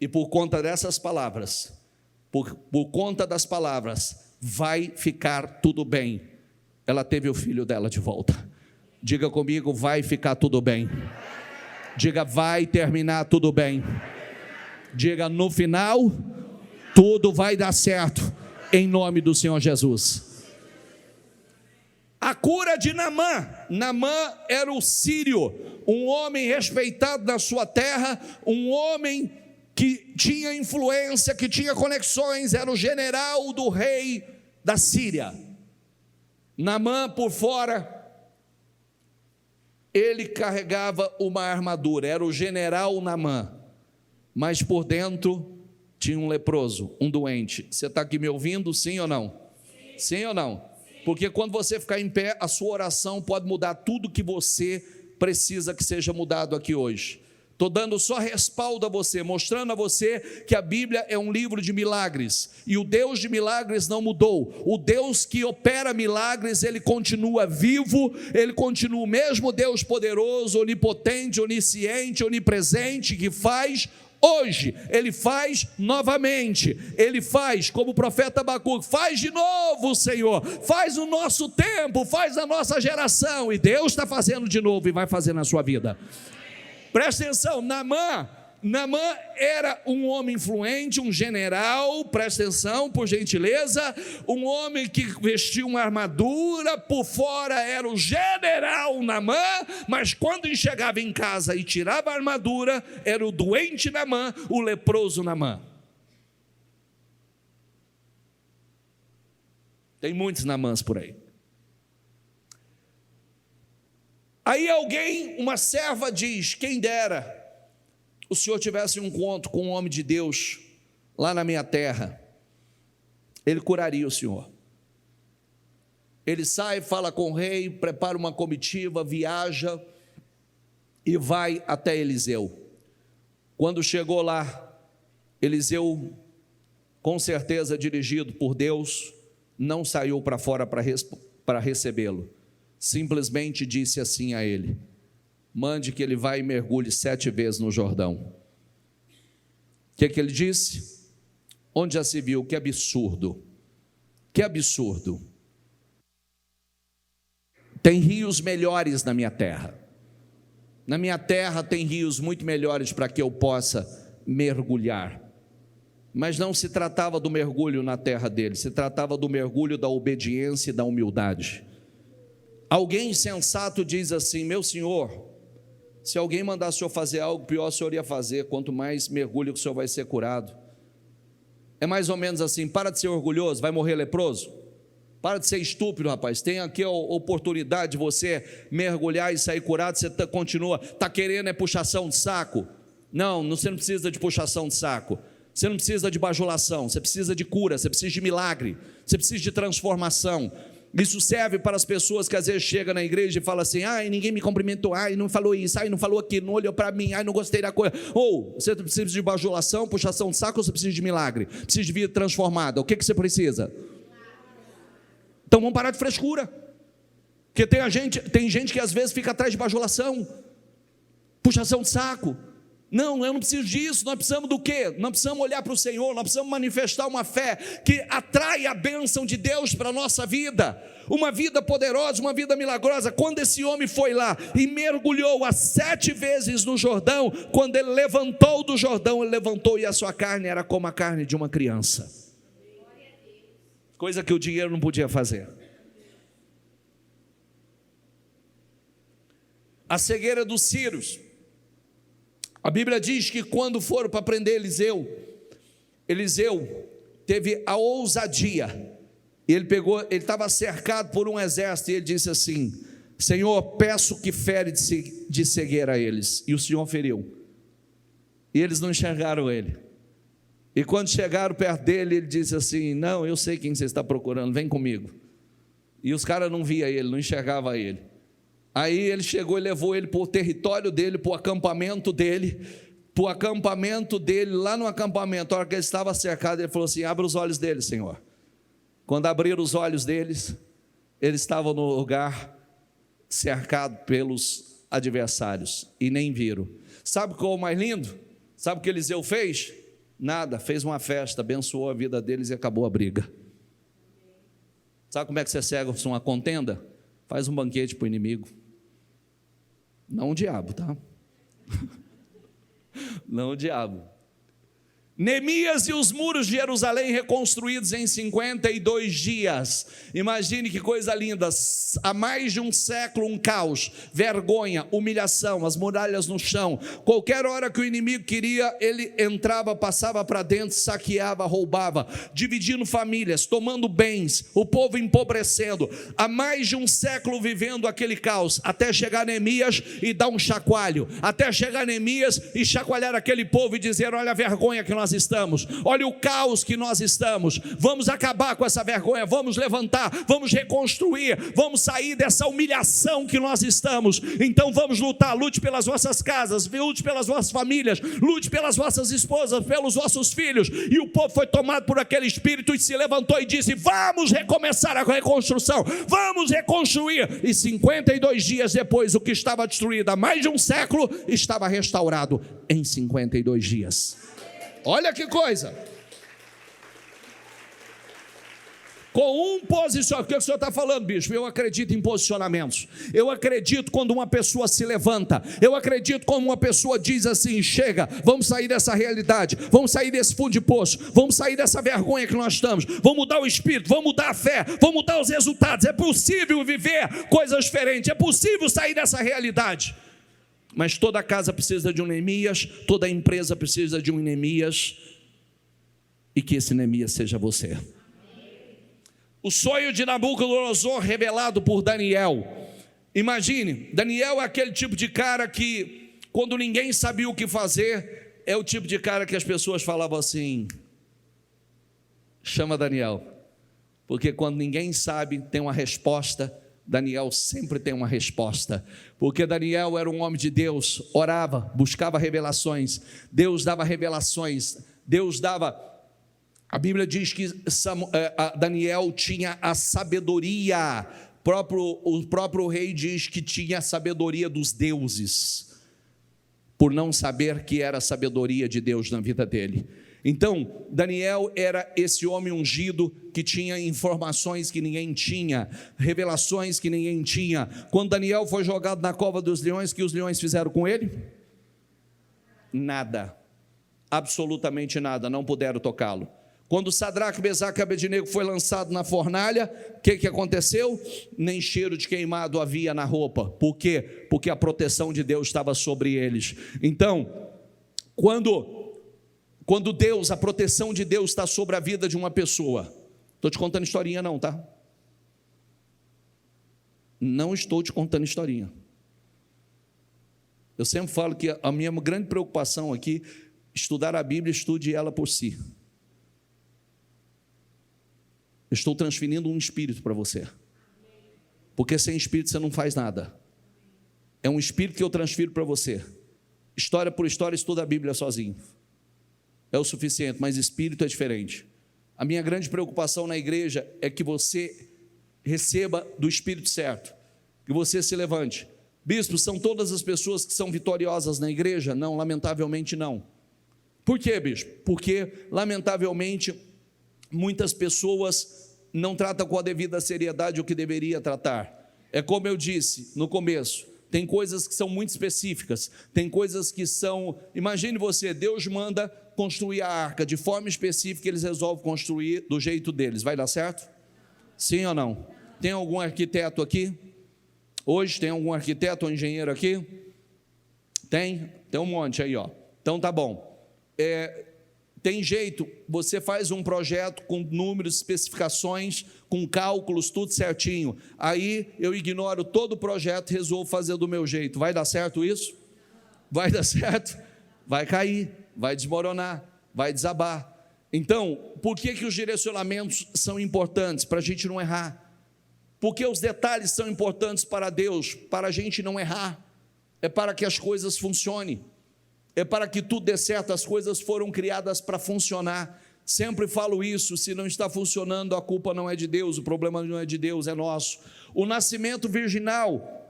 E por conta dessas palavras, por conta das palavras, vai ficar tudo bem, ela teve o filho dela de volta. Diga comigo: vai ficar tudo bem. Diga: vai terminar tudo bem. Diga: no final, tudo vai dar certo, em nome do Senhor Jesus. A cura de Naamã. Naamã era o sírio, um homem respeitado na sua terra, um homem que tinha influência, que tinha conexões, era o general do rei da Síria. Naamã por fora, ele carregava uma armadura, era o general Naamã. mas por dentro tinha um leproso, um doente. Você está aqui me ouvindo, sim ou não? Sim ou não? Porque quando você ficar em pé, a sua oração pode mudar tudo que você precisa que seja mudado aqui hoje. Estou dando só respaldo a você, mostrando a você que a Bíblia é um livro de milagres, e o Deus de milagres não mudou. O Deus que opera milagres, Ele continua vivo, Ele continua o mesmo Deus poderoso, onipotente, onisciente, onipresente, que faz hoje, Ele faz novamente, Ele faz, como o profeta Abacuque, faz de novo, Senhor, faz no nosso tempo, faz na nossa geração, e Deus está fazendo de novo e vai fazer na sua vida. Presta atenção, Naamã era um homem influente, um general, presta atenção, por gentileza, um homem que vestia uma armadura, por fora era o general Naamã, mas quando chegava em casa e tirava a armadura, era o doente Naamã, o leproso Naamã. Tem muitos Naamãs por aí. Aí uma serva diz: quem dera o senhor tivesse um encontro com um homem de Deus lá na minha terra, ele curaria o senhor. Ele sai, fala com o rei, prepara uma comitiva, viaja e vai até Eliseu. Quando chegou lá, Eliseu, com certeza dirigido por Deus, não saiu para fora para recebê-lo. Simplesmente disse assim a ele: mande que ele vá e mergulhe 7 vezes no Jordão. O que ele disse? Onde já se viu? Que absurdo, que absurdo. Tem rios melhores na minha terra. Na minha terra tem rios muito melhores para que eu possa mergulhar. Mas não se tratava do mergulho na terra dele, se tratava do mergulho da obediência e da humildade. Alguém sensato diz assim: meu senhor, se alguém mandar o senhor fazer algo, pior o senhor ia fazer, quanto mais mergulho que o senhor vai ser curado. É mais ou menos assim: para de ser orgulhoso, vai morrer leproso. Para de ser estúpido, rapaz, tem aqui a oportunidade de você mergulhar e sair curado. Você continua, está querendo puxação de saco? Não, você não precisa de puxação de saco. Você não precisa de bajulação, você precisa de cura, você precisa de milagre, você precisa de transformação. Isso serve para as pessoas que às vezes chegam na igreja e falam assim: ai, ninguém me cumprimentou, ai, não falou isso, ai, não falou aquilo, não olhou para mim, ai, não gostei da coisa. Ou você precisa de bajulação, puxação de saco, ou você precisa de milagre? Precisa de vida transformada. O que você precisa? Então vamos parar de frescura, porque tem gente que às vezes fica atrás de bajulação, puxação de saco. Não, eu não preciso disso. Nós precisamos do quê? Nós precisamos olhar para o Senhor, nós precisamos manifestar uma fé que atrai a bênção de Deus para a nossa vida, uma vida poderosa, uma vida milagrosa. Quando esse homem foi lá e mergulhou as 7 vezes no Jordão, quando ele levantou do Jordão, ele levantou e a sua carne era como a carne de uma criança, coisa que o dinheiro não podia fazer. A cegueira dos círios. A Bíblia diz que quando foram para prender Eliseu teve a ousadia. Ele estava cercado por um exército, e ele disse assim: Senhor, peço que fere de cegueira a eles. E o Senhor feriu, e eles não enxergaram ele. E quando chegaram perto dele, ele disse assim: não, eu sei quem você está procurando, vem comigo. E os caras não viam ele, não enxergavam ele. Aí ele chegou e levou ele para o território dele, para o acampamento dele, lá no acampamento. A hora que ele estava cercado, ele falou assim: abre os olhos dele, Senhor. Quando abriram os olhos deles, eles estavam no lugar cercado pelos adversários e nem viram. Sabe qual é o mais lindo? Sabe o que Eliseu fez? Nada, fez uma festa, abençoou a vida deles e acabou a briga. Sabe como é que você cega uma contenda? Faz um banquete para o inimigo. Não o diabo, tá? Não o diabo. Neemias e os muros de Jerusalém reconstruídos em 52 dias. Imagine que coisa linda. Há mais de um século, um caos, vergonha, humilhação, as muralhas no chão. Qualquer hora que o inimigo queria, ele entrava, passava para dentro, saqueava, roubava, dividindo famílias, tomando bens, o povo empobrecendo. Há mais de um século vivendo aquele caos, até chegar Neemias e dar um chacoalho, até chegar Neemias e chacoalhar aquele povo e dizer: olha a vergonha que nós estamos, olha o caos que nós estamos, vamos acabar com essa vergonha, vamos levantar, vamos reconstruir, vamos sair dessa humilhação que nós estamos. Então vamos lutar, lute pelas vossas casas, lute pelas vossas famílias, lute pelas vossas esposas, pelos vossos filhos. E o povo foi tomado por aquele espírito e se levantou e disse: vamos recomeçar a reconstrução, vamos reconstruir. E 52 dias depois, o que estava destruído há mais de um século estava restaurado em 52 dias. Olha que coisa! Com um posicionamento. O que o senhor está falando, bispo? Eu acredito em posicionamentos. Eu acredito quando uma pessoa se levanta. Eu acredito quando uma pessoa diz assim: chega, vamos sair dessa realidade, vamos sair desse fundo de poço, vamos sair dessa vergonha que nós estamos, vamos mudar o espírito, vamos mudar a fé, vamos mudar os resultados. É possível viver coisas diferentes, é possível sair dessa realidade. Mas toda casa precisa de um Neemias, toda empresa precisa de um Neemias, e que esse Neemias seja você. O sonho de Nabucodonosor revelado por Daniel. Imagine, Daniel é aquele tipo de cara que, quando ninguém sabia o que fazer, é o tipo de cara que as pessoas falavam assim: chama Daniel, porque quando ninguém sabe, tem uma resposta. Daniel sempre tem uma resposta, porque Daniel era um homem de Deus, orava, buscava revelações, Deus dava revelações, Deus dava. A Bíblia diz que Daniel tinha a sabedoria, o próprio rei diz que tinha a sabedoria dos deuses, por não saber que era a sabedoria de Deus na vida dele. Então, Daniel era esse homem ungido que tinha informações que ninguém tinha, revelações que ninguém tinha. Quando Daniel foi jogado na cova dos leões, o que os leões fizeram com ele? Nada, absolutamente nada, não puderam tocá-lo. Quando Sadraque, Mesaque e Abednego foi lançado na fornalha, o que aconteceu? Nem cheiro de queimado havia na roupa. Por quê? Porque a proteção de Deus estava sobre eles. Então, quando Deus, a proteção de Deus está sobre a vida de uma pessoa, estou te contando historinha não, tá? Não estou te contando historinha. Eu sempre falo que a minha grande preocupação aqui, estudar a Bíblia, estude ela por si. Eu estou transferindo um espírito para você, porque sem espírito você não faz nada. É um espírito que eu transfiro para você. História por história, estuda a Bíblia sozinho, é o suficiente, mas espírito é diferente. A minha grande preocupação na igreja é que você receba do espírito certo, que você se levante. Bispo, são todas as pessoas que são vitoriosas na igreja? Não, lamentavelmente não. Por quê, bispo? Porque lamentavelmente muitas pessoas não tratam com a devida seriedade o que deveria tratar. É como eu disse no começo, tem coisas que são muito específicas, tem coisas que são, imagine você, Deus manda construir a arca de forma específica, eles resolvem construir do jeito deles, vai dar certo? Sim ou não? Tem algum arquiteto aqui? Hoje tem algum arquiteto ou engenheiro aqui? Tem um monte aí, ó. Então tá bom. Tem jeito, você faz um projeto com números, especificações, com cálculos, tudo certinho. Aí eu ignoro todo o projeto e resolvo fazer do meu jeito. Vai dar certo isso? Vai dar certo? Vai cair, vai desmoronar, vai desabar. Então, por que os direcionamentos são importantes? Para a gente não errar. Porque os detalhes são importantes para Deus, para a gente não errar. É para que as coisas funcionem. É para que tudo dê certo, as coisas foram criadas para funcionar. Sempre falo isso, se não está funcionando, a culpa não é de Deus, o problema não é de Deus, é nosso. O nascimento virginal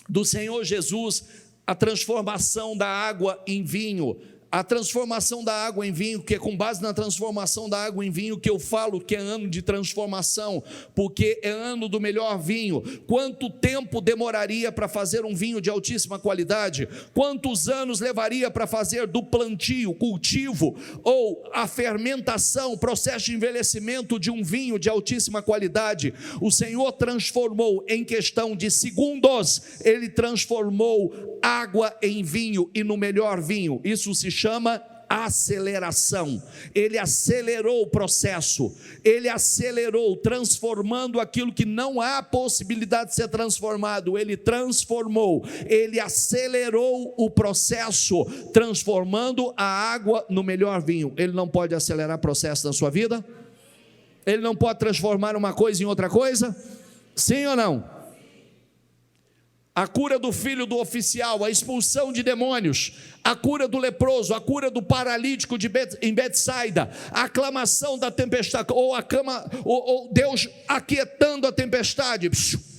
do Senhor Jesus, a transformação da água em vinho, a transformação da água em vinho, que é com base na transformação da água em vinho que eu falo que é ano de transformação, porque é ano do melhor vinho. Quanto tempo demoraria para fazer um vinho de altíssima qualidade? Quantos anos levaria para fazer do plantio, cultivo ou a fermentação, processo de envelhecimento de um vinho de altíssima qualidade? O Senhor transformou em questão de segundos, Ele transformou água em vinho e no melhor vinho. Isso se chama aceleração. Ele acelerou o processo, ele acelerou, transformando aquilo que não há possibilidade de ser transformado. Ele transformou, ele acelerou o processo, transformando a água no melhor vinho. Ele não pode acelerar o processo da sua vida? Ele não pode transformar uma coisa em outra coisa? Sim ou não? A cura do filho do oficial, a expulsão de demônios, a cura do leproso, a cura do paralítico em Betsaida, a aclamação da tempestade, ou Deus aquietando a tempestade.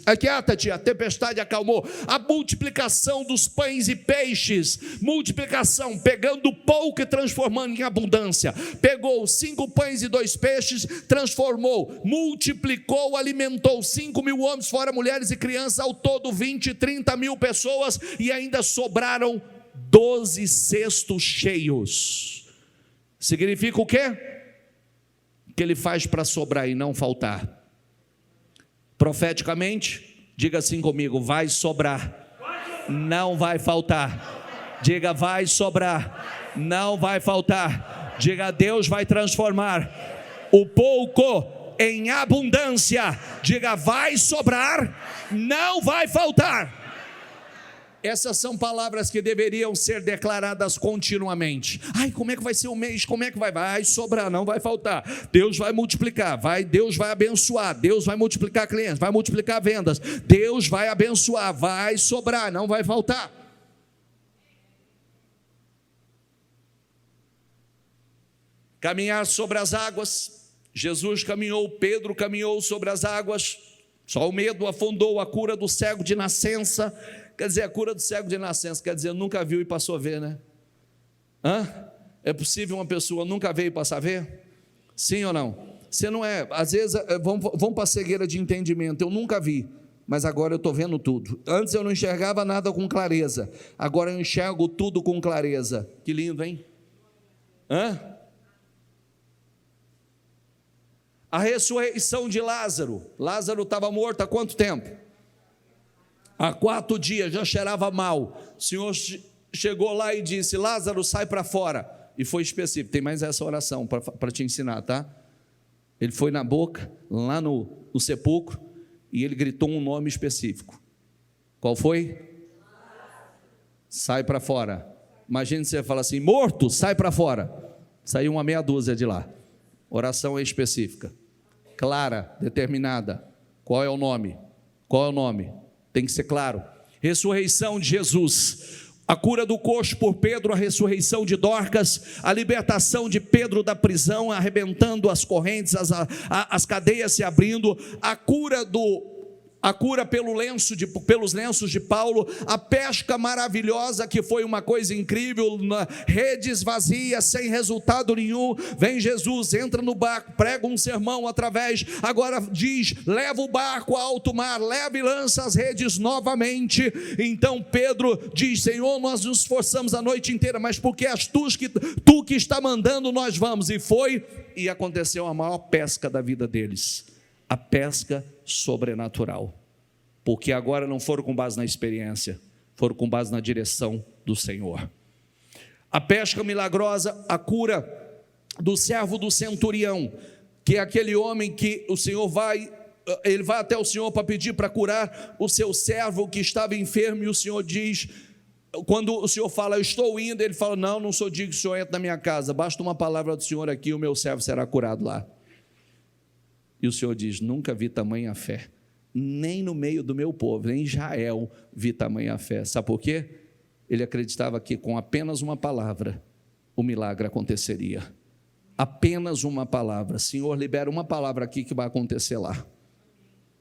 Aquieta-te, a tempestade acalmou. A multiplicação dos pães e peixes, multiplicação, pegando pouco e transformando em abundância. Pegou 5 pães e 2 peixes, transformou, multiplicou, alimentou 5.000 homens, fora mulheres e crianças, ao todo 20, 30 mil pessoas, e ainda sobraram 12 cestos cheios. Significa o quê? Que ele faz para sobrar e não faltar. Profeticamente, diga assim comigo: vai sobrar, não vai faltar. Diga: vai sobrar, não vai faltar. Diga: Deus vai transformar o pouco em abundância. Diga: vai sobrar, não vai faltar. Essas são palavras que deveriam ser declaradas continuamente. Ai, como é que vai ser o mês? Como é que vai sobrar, não vai faltar. Deus vai multiplicar, Deus vai abençoar, Deus vai multiplicar clientes, vai multiplicar vendas, Deus vai abençoar, vai sobrar, não vai faltar. Caminhar sobre as águas. Jesus caminhou, Pedro caminhou sobre as águas. Só o medo afundou. A cura do cego de nascença. Quer dizer, a cura do cego de nascença, quer dizer, nunca viu e passou a ver, né? É possível uma pessoa nunca ver e passar a ver? Sim ou não? Você não é, às vezes, vamos para a cegueira de entendimento. Eu nunca vi, mas agora eu estou vendo tudo. Antes eu não enxergava nada com clareza, agora eu enxergo tudo com clareza. Que lindo, hein? A ressurreição de Lázaro. Lázaro estava morto há quanto tempo? Há 4 dias, já cheirava mal. O Senhor chegou lá e disse: Lázaro, sai para fora. E foi específico. Tem mais essa oração para te ensinar, tá? Ele foi na boca, lá no sepulcro, e ele gritou um nome específico. Qual foi? Sai para fora. Imagine você falar assim: morto, sai para fora. Saiu uma meia dúzia de lá. Oração é específica, clara, determinada. Qual é o nome? Qual é o nome? Tem que ser claro. Ressurreição de Jesus, a cura do coxo por Pedro, a ressurreição de Dorcas, a libertação de Pedro da prisão, arrebentando as correntes, as cadeias se abrindo, a cura pelos lenços de Paulo, a pesca maravilhosa, que foi uma coisa incrível, redes vazias, sem resultado nenhum. Vem Jesus, entra no barco, prega um sermão agora diz: leva o barco a alto mar, leva e lança as redes novamente. Então Pedro diz: Senhor, nós nos esforçamos a noite inteira, mas porque és tu que está mandando, nós vamos. E foi, e aconteceu a maior pesca da vida deles, a pesca sobrenatural, porque agora não foram com base na experiência, foram com base na direção do Senhor. A pesca milagrosa, a cura do servo do centurião, que é aquele homem que o Senhor ele vai até o Senhor para pedir para curar o seu servo que estava enfermo, e o Senhor diz, quando o Senhor fala: eu estou indo, ele fala: não sou digno que o Senhor entre na minha casa, basta uma palavra do Senhor aqui, o meu servo será curado lá. E o Senhor diz: nunca vi tamanha fé, nem no meio do meu povo, nem em Israel vi tamanha fé. Sabe por quê? Ele acreditava que com apenas uma palavra o milagre aconteceria. Apenas uma palavra. Senhor, libera uma palavra aqui que vai acontecer lá.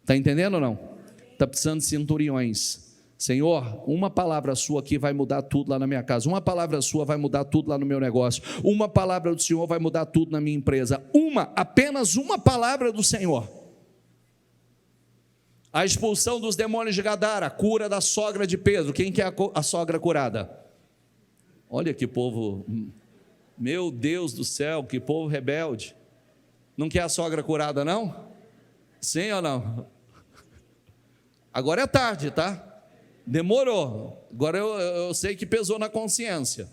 Está entendendo ou não? Está precisando de centuriões Senhor, uma palavra sua aqui vai mudar tudo lá na minha casa, uma palavra sua vai mudar tudo lá no meu negócio, uma palavra do Senhor vai mudar tudo na minha empresa, apenas uma palavra do Senhor. A expulsão dos demônios de Gadara, a cura da sogra de Pedro. Quem que é a sogra curada? Olha que povo, meu Deus do céu, que povo rebelde. Não quer a sogra curada não? Sim ou não? Agora é tarde, tá? Demorou, agora eu sei que pesou na consciência.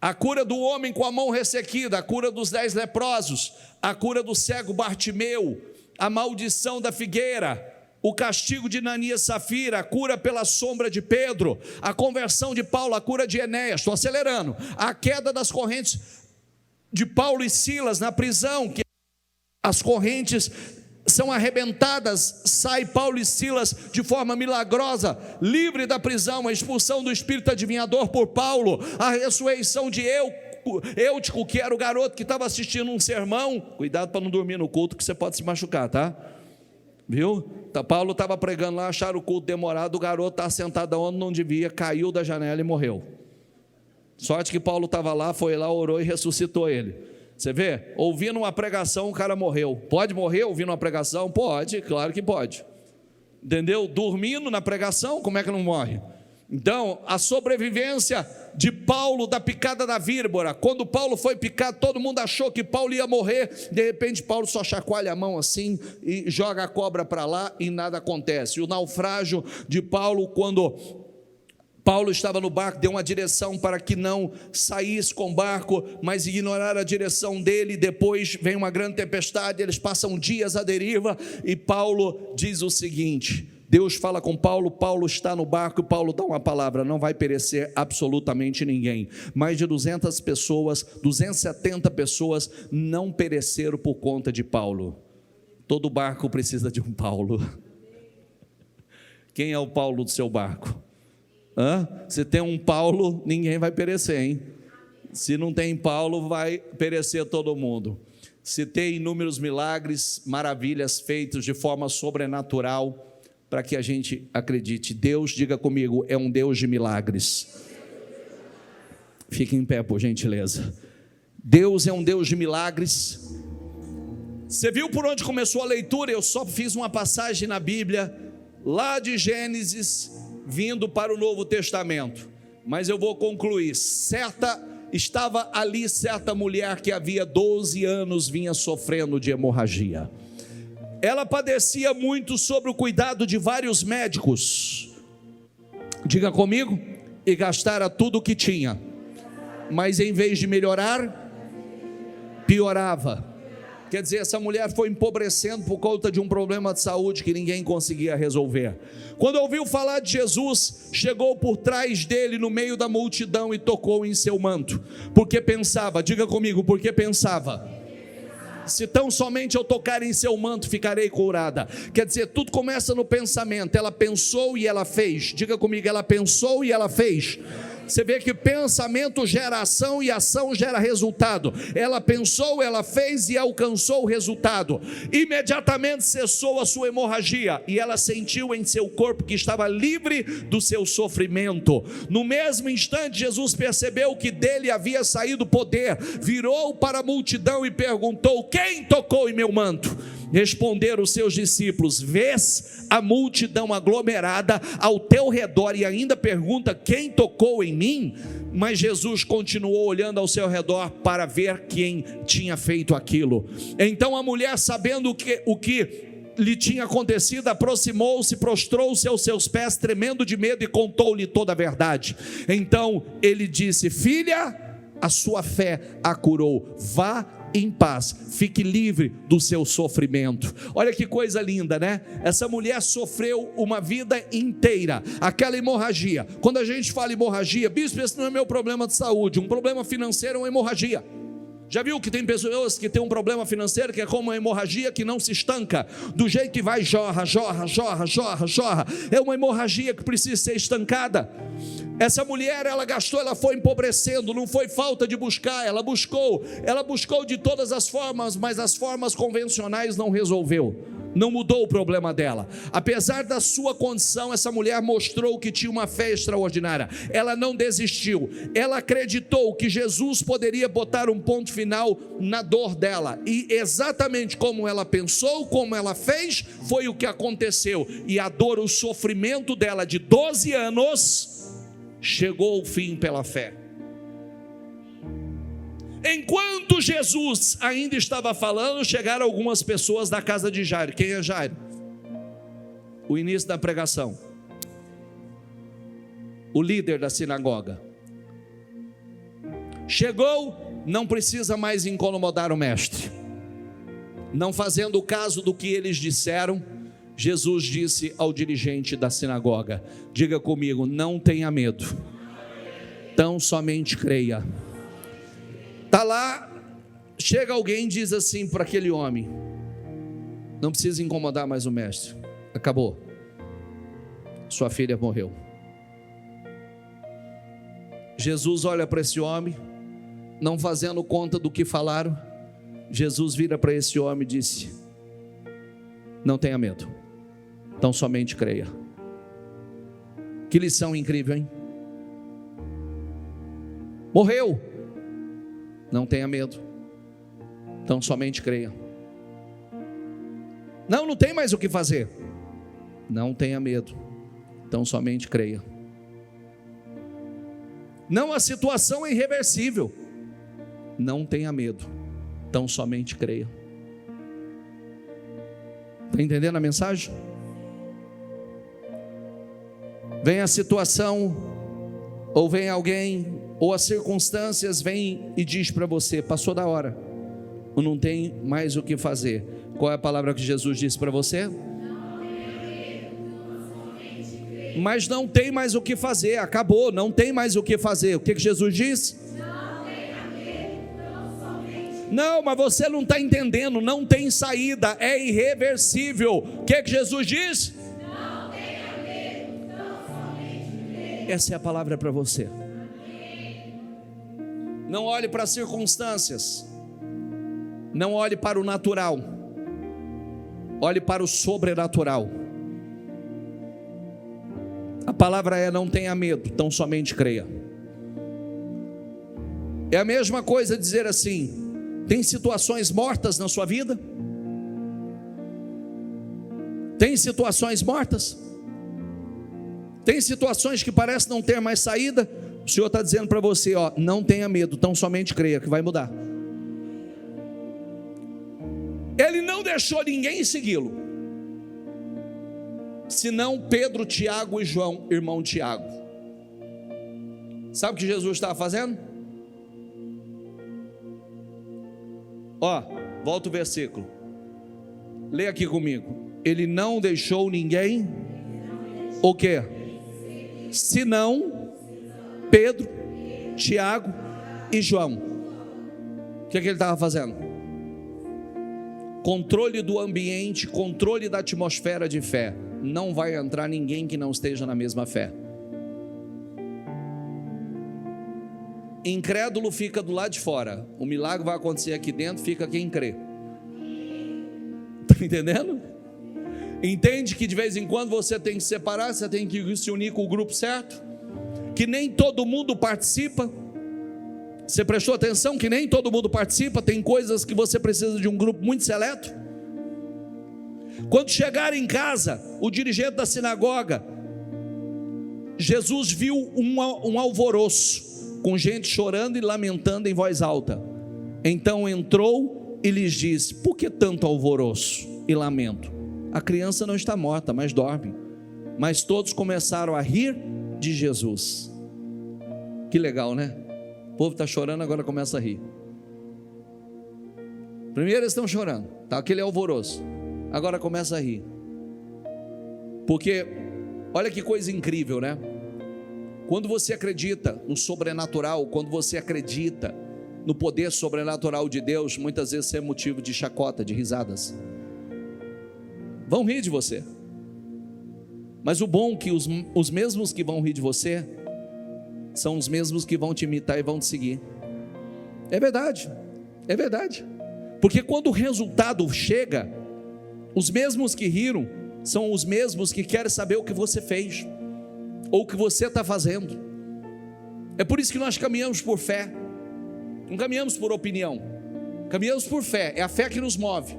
A cura do homem com a mão ressequida, a cura dos 10 leprosos, a cura do cego Bartimeu, a maldição da figueira, o castigo de Ananias e Safira, a cura pela sombra de Pedro, a conversão de Paulo, a cura de Enéas, estou acelerando, a queda das correntes de Paulo e Silas na prisão, que as correntes são arrebentadas, sai Paulo e Silas de forma milagrosa, livre da prisão, a expulsão do espírito adivinhador por Paulo, a ressurreição de Eutico, que era o garoto que estava assistindo um sermão. Cuidado para não dormir no culto, que você pode se machucar, tá? Viu? Paulo estava pregando lá, acharam o culto demorado, o garoto estava sentado onde não devia, caiu da janela e morreu. Sorte que Paulo estava lá, foi lá, orou e ressuscitou ele. Você vê, ouvindo uma pregação o cara morreu. Pode morrer ouvindo uma pregação? Pode, claro que pode. Entendeu? Dormindo na pregação, como é que não morre? Então, a sobrevivência de Paulo da picada da víbora. Quando Paulo foi picado, todo mundo achou que Paulo ia morrer. De repente Paulo só chacoalha a mão assim e joga a cobra para lá e nada acontece. O naufrágio de Paulo, quando Paulo estava no barco, deu uma direção para que não saísse com o barco, mas ignoraram a direção dele. Depois vem uma grande tempestade, eles passam dias à deriva, e Paulo diz o seguinte: Deus fala com Paulo, Paulo está no barco, e Paulo dá uma palavra: não vai perecer absolutamente ninguém. Mais de 200 pessoas, 270 pessoas não pereceram por conta de Paulo. Todo barco precisa de um Paulo. Quem é o Paulo do seu barco? Se tem um Paulo, ninguém vai perecer, hein? Se não tem Paulo, vai perecer todo mundo. Se tem inúmeros milagres, maravilhas feitos de forma sobrenatural, para que a gente acredite. Deus, diga comigo, é um Deus de milagres. Fique em pé, por gentileza. Deus é um Deus de milagres. Você viu por onde começou a leitura? Eu só fiz uma passagem na Bíblia, lá de Gênesis, vindo para o Novo Testamento, mas eu vou concluir. Estava ali certa mulher que havia 12 anos vinha sofrendo de hemorragia. Ela padecia muito sobre o cuidado de vários médicos, diga comigo, e gastara tudo o que tinha, mas em vez de melhorar, piorava. Quer dizer, essa mulher foi empobrecendo por conta de um problema de saúde que ninguém conseguia resolver. Quando ouviu falar de Jesus, chegou por trás dele no meio da multidão e tocou em seu manto, porque pensava, diga comigo, porque pensava: se tão somente eu tocar em seu manto, ficarei curada. Quer dizer, tudo começa no pensamento. Ela pensou e ela fez. Diga comigo, ela pensou e ela fez. Você vê que pensamento gera ação e ação gera resultado. Ela pensou, ela fez e alcançou o resultado. Imediatamente cessou a sua hemorragia e ela sentiu em seu corpo que estava livre do seu sofrimento. No mesmo instante, Jesus percebeu que dele havia saído poder, virou para a multidão e perguntou: quem tocou em meu manto? Responderam os seus discípulos: vês a multidão aglomerada ao teu redor e ainda pergunta: quem tocou em mim? Mas Jesus continuou olhando ao seu redor para ver quem tinha feito aquilo. Então a mulher, sabendo o que lhe tinha acontecido, aproximou-se, prostrou-se aos seus pés, tremendo de medo, e contou-lhe toda a verdade. Então ele disse: filha, a sua fé a curou, vá em paz, fique livre do seu sofrimento. Olha que coisa linda, né? Essa mulher sofreu uma vida inteira, aquela hemorragia. Quando a gente fala hemorragia, bispo, esse não é meu problema de saúde, um problema financeiro é uma hemorragia. Já viu que tem pessoas que têm um problema financeiro que é como uma hemorragia que não se estanca, do jeito que vai, jorra, jorra, jorra, jorra, jorra. É uma hemorragia que precisa ser estancada. Essa mulher, ela gastou, ela foi empobrecendo, não foi falta de buscar, ela buscou de todas as formas, mas as formas convencionais não resolveu. não mudou o problema dela. Apesar da sua condição, essa mulher mostrou que tinha uma fé extraordinária. Ela não desistiu. Ela acreditou que Jesus poderia botar um ponto final na dor dela. E exatamente como ela pensou, como ela fez, foi o que aconteceu. E a dor, o sofrimento dela de 12 anos, chegou ao fim pela fé. Enquanto Jesus ainda estava falando, chegaram algumas pessoas da casa de Jairo. Quem é Jairo? O início da pregação. O líder da sinagoga. Chegou, não precisa mais incomodar o mestre. Não fazendo caso do que eles disseram, Jesus disse ao dirigente da sinagoga: diga comigo, não tenha medo, tão somente creia. Está lá, chega alguém e diz assim para aquele homem: não precisa incomodar mais o mestre, acabou, sua filha morreu. Jesus olha para esse homem, não fazendo conta do que falaram. Jesus vira para esse homem e disse: não tenha medo, então somente creia. Que lição incrível, hein? Morreu, não tenha medo, então somente creia. Não tem mais o que fazer, não tenha medo, então somente creia. Não, a situação é irreversível, não tenha medo, então somente creia. Está entendendo a mensagem? Vem a situação, ou vem alguém, ou as circunstâncias vêm e diz para você: passou da hora, ou não tem mais o que fazer. Qual é a palavra que Jesus disse para você? Mas não tem mais o que fazer, acabou, não tem mais o que fazer. O que Jesus diz? Não, mas você não está entendendo, não tem saída, é irreversível. O que Jesus diz? Não tenha medo, não somente creia. Essa é a palavra para você. Não olhe para as circunstâncias, não olhe para o natural, olhe para o sobrenatural. A palavra é: não tenha medo, então somente creia. É a mesma coisa dizer assim: tem situações mortas na sua vida? Tem situações mortas? Tem situações que parecem não ter mais saída? O Senhor está dizendo para você, ó, não tenha medo, então somente creia que vai mudar. Ele não deixou ninguém segui-lo, senão Pedro, Tiago e João, irmão Tiago. Sabe o que Jesus estava fazendo? Ó, volta o versículo, lê aqui comigo. Ele não deixou ninguém, o quê? Senão Pedro, Tiago e João. O que ele estava fazendo? Controle do ambiente, controle da atmosfera de fé. Não vai entrar ninguém que não esteja na mesma fé. Incrédulo fica do lado de fora. O milagre vai acontecer aqui dentro, fica quem crê. Está entendendo? Entende que de vez em quando você tem que separar, você tem que se unir com o grupo certo, que nem todo mundo participa. Você prestou atenção que nem todo mundo participa? Tem coisas que você precisa de um grupo muito seleto. Quando chegaram em casa, o dirigente da sinagoga, Jesus viu um alvoroço, com gente chorando e lamentando em voz alta. Então entrou e lhes disse: por que tanto alvoroço e lamento? A criança não está morta, mas dorme. Mas todos começaram a rir de Jesus. Que legal, né? O povo está chorando, agora começa a rir. Primeiro eles estão chorando, tá aquele alvoroço, agora começa a rir. Porque olha que coisa incrível, né? Quando você acredita no sobrenatural, quando você acredita no poder sobrenatural de Deus, muitas vezes é motivo de chacota, de risadas. Vão rir de você. Mas o bom é que os mesmos que vão rir de você são os mesmos que vão te imitar e vão te seguir. É verdade, é verdade. Porque quando o resultado chega, Os mesmos que riram são os mesmos que querem saber o que você fez, ou o que você está fazendo. É por isso que nós caminhamos por fé, não caminhamos por opinião, caminhamos por fé, é a fé que nos move.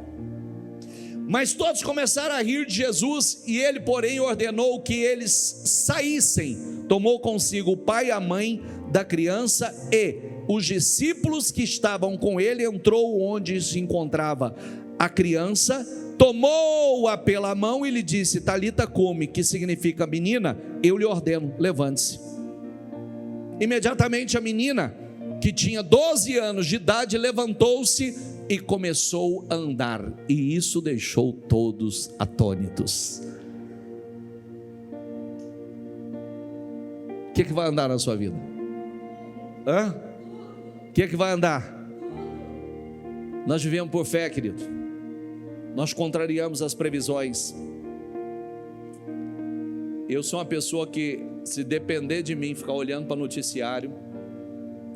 Mas todos começaram a rir de Jesus, e ele, porém, ordenou que eles saíssem. Tomou consigo o pai e a mãe da criança e os discípulos que estavam com ele, entrou onde se encontrava a criança, tomou-a pela mão e lhe disse: Talita cumi, que significa menina, eu lhe ordeno, levante-se. Imediatamente a menina, que tinha 12 anos de idade, levantou-se e começou a andar, e isso deixou todos atônitos. O que vai andar na sua vida? O que vai andar? Nós vivemos por fé, querido. Nós contrariamos as previsões. Eu sou uma pessoa que, se depender de mim, ficar olhando para noticiário,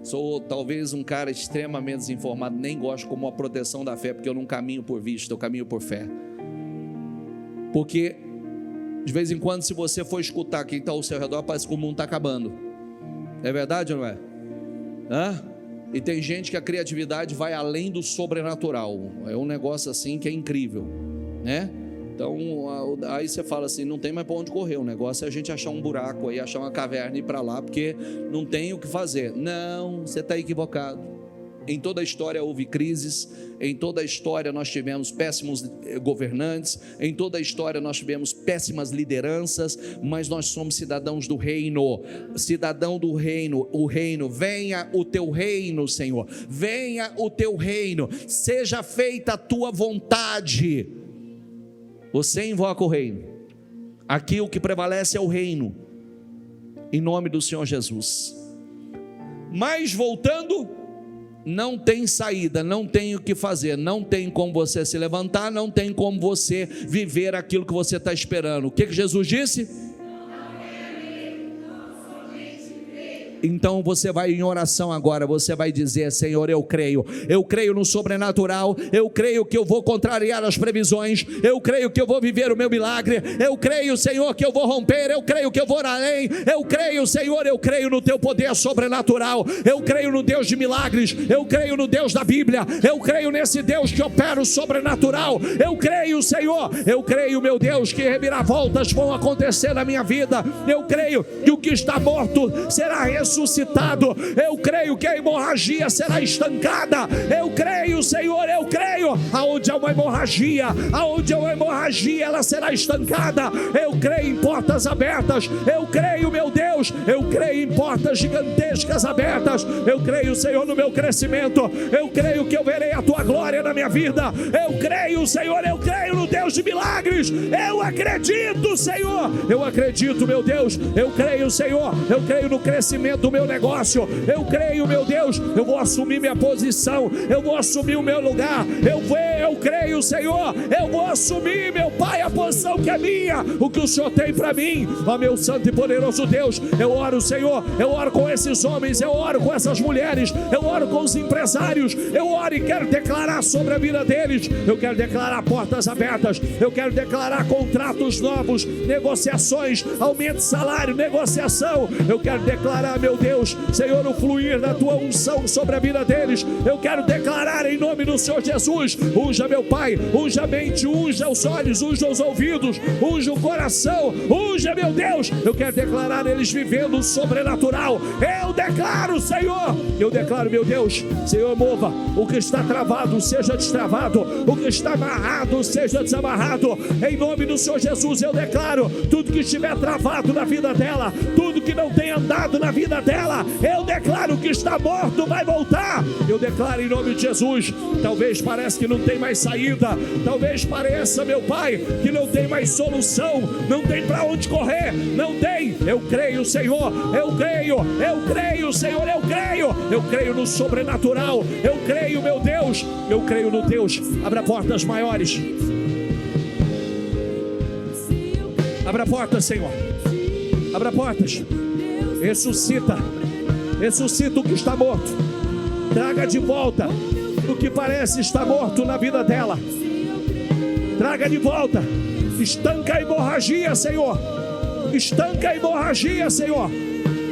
sou talvez um cara extremamente desinformado, nem gosto como a proteção da fé, porque eu não caminho por vista, eu caminho por fé. Porque de vez em quando, se você for escutar quem está ao seu redor, parece que o mundo está acabando. É verdade ou não é? E tem gente que a criatividade vai além do sobrenatural. É um negócio assim que é incrível, né? Então, aí você fala assim, não tem mais para onde correr, o negócio é a gente achar um buraco aí, achar uma caverna e ir para lá, porque não tem o que fazer. Não, você está equivocado. Em toda a história houve crises, em toda a história nós tivemos péssimos governantes, em toda a história nós tivemos péssimas lideranças, mas nós somos cidadãos do reino, cidadão do reino. O reino, venha o teu reino, Senhor, venha o teu reino, seja feita a tua vontade. Você invoca o reino, aqui o que prevalece é o reino, em nome do Senhor Jesus. Mas voltando, não tem saída, não tem o que fazer, não tem como você se levantar, não tem como você viver aquilo que você está esperando. O que Jesus disse? Então você vai em oração agora, você vai dizer: Senhor, eu creio no sobrenatural, eu creio que eu vou contrariar as previsões, eu creio que eu vou viver o meu milagre, eu creio, Senhor, que eu vou romper, eu creio que eu vou além, eu creio, Senhor, eu creio no teu poder sobrenatural, eu creio no Deus de milagres, eu creio no Deus da Bíblia, eu creio nesse Deus que opera o sobrenatural, eu creio, Senhor, eu creio, meu Deus, que reviravoltas vão acontecer na minha vida, eu creio que o que está morto será ressuscitado, eu creio que a hemorragia será estancada, eu creio, Senhor, eu creio, aonde há uma hemorragia, ela será estancada, eu creio em portas abertas, eu creio, meu Deus, eu creio em portas gigantescas abertas, eu creio, Senhor, no meu crescimento, eu creio que eu verei a tua glória na minha vida, eu creio, Senhor, eu creio no Deus de milagres, eu acredito, Senhor, eu acredito, meu Deus, eu creio, Senhor, eu creio no crescimento do meu negócio, eu creio, meu Deus, eu vou assumir minha posição, eu vou assumir o meu lugar, eu creio, Senhor, eu vou assumir, meu Pai, a posição que é minha, o que o Senhor tem para mim, ó meu santo e poderoso Deus, eu oro, Senhor, eu oro com esses homens, eu oro com essas mulheres, eu oro com os empresários, eu oro e quero declarar sobre a vida deles, eu quero declarar portas abertas, eu quero declarar contratos novos, negociações, aumento de salário, negociação, eu quero declarar, meu Deus, Senhor, o fluir da tua unção sobre a vida deles, eu quero declarar em nome do Senhor Jesus, unja meu Pai, unja a mente, unja os olhos, unja os ouvidos, unja o coração, unja, meu Deus, eu quero declarar eles vivendo o sobrenatural, eu declaro, Senhor, eu declaro, meu Deus, Senhor, mova, o que está travado seja destravado, o que está amarrado seja desamarrado, em nome do Senhor Jesus, eu declaro, tudo que estiver travado na vida dela, tudo que não tem andado na vida dela, eu declaro que está morto, vai voltar, eu declaro em nome de Jesus. Talvez pareça que não tem mais saída, talvez pareça, meu Pai, que não tem mais solução, não tem para onde correr, não tem, eu creio, Senhor, eu creio, Senhor, eu creio no sobrenatural, eu creio, meu Deus, eu creio no Deus, abra portas maiores, abra portas, Senhor, abra portas, ressuscita o que está morto, traga de volta o que parece estar morto na vida dela, Traga de volta. Estanca a hemorragia, Senhor. Estanca a hemorragia, Senhor.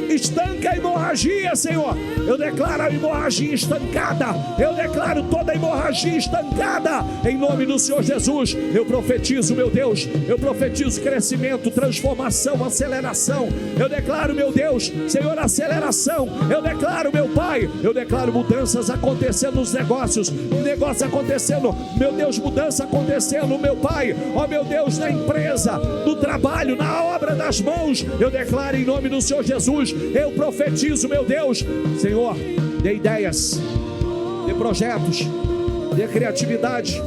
Estanca a hemorragia, Senhor. Eu declaro a hemorragia estancada. Eu declaro toda a hemorragia estancada em nome do Senhor Jesus. Eu profetizo, meu Deus, eu profetizo crescimento, transformação, aceleração. Eu declaro, meu Deus, Senhor, aceleração. Eu declaro, meu Pai, eu declaro mudanças acontecendo nos negócios, acontecendo, meu Deus, mudança acontecendo, meu Pai, ó meu Deus, na empresa, no trabalho, na obra das mãos. Eu declaro em nome do Senhor Jesus. Eu profetizo, meu Deus, Senhor, dê ideias, dê projetos, dê criatividade,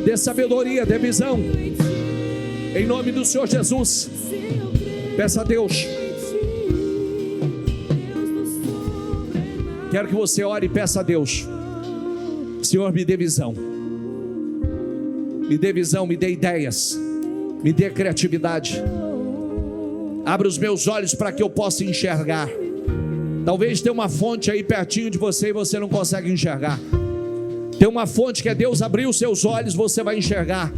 dê sabedoria, dê visão, em nome do Senhor Jesus. Peça a Deus. Quero que você ore e peça a Deus: Senhor, me dê visão, me dê visão, me dê ideias, me dê criatividade. Abra os meus olhos para que eu possa enxergar. Talvez tenha uma fonte aí pertinho de você e você não consegue enxergar. Tem uma fonte que é Deus abrir os seus olhos, você vai enxergar.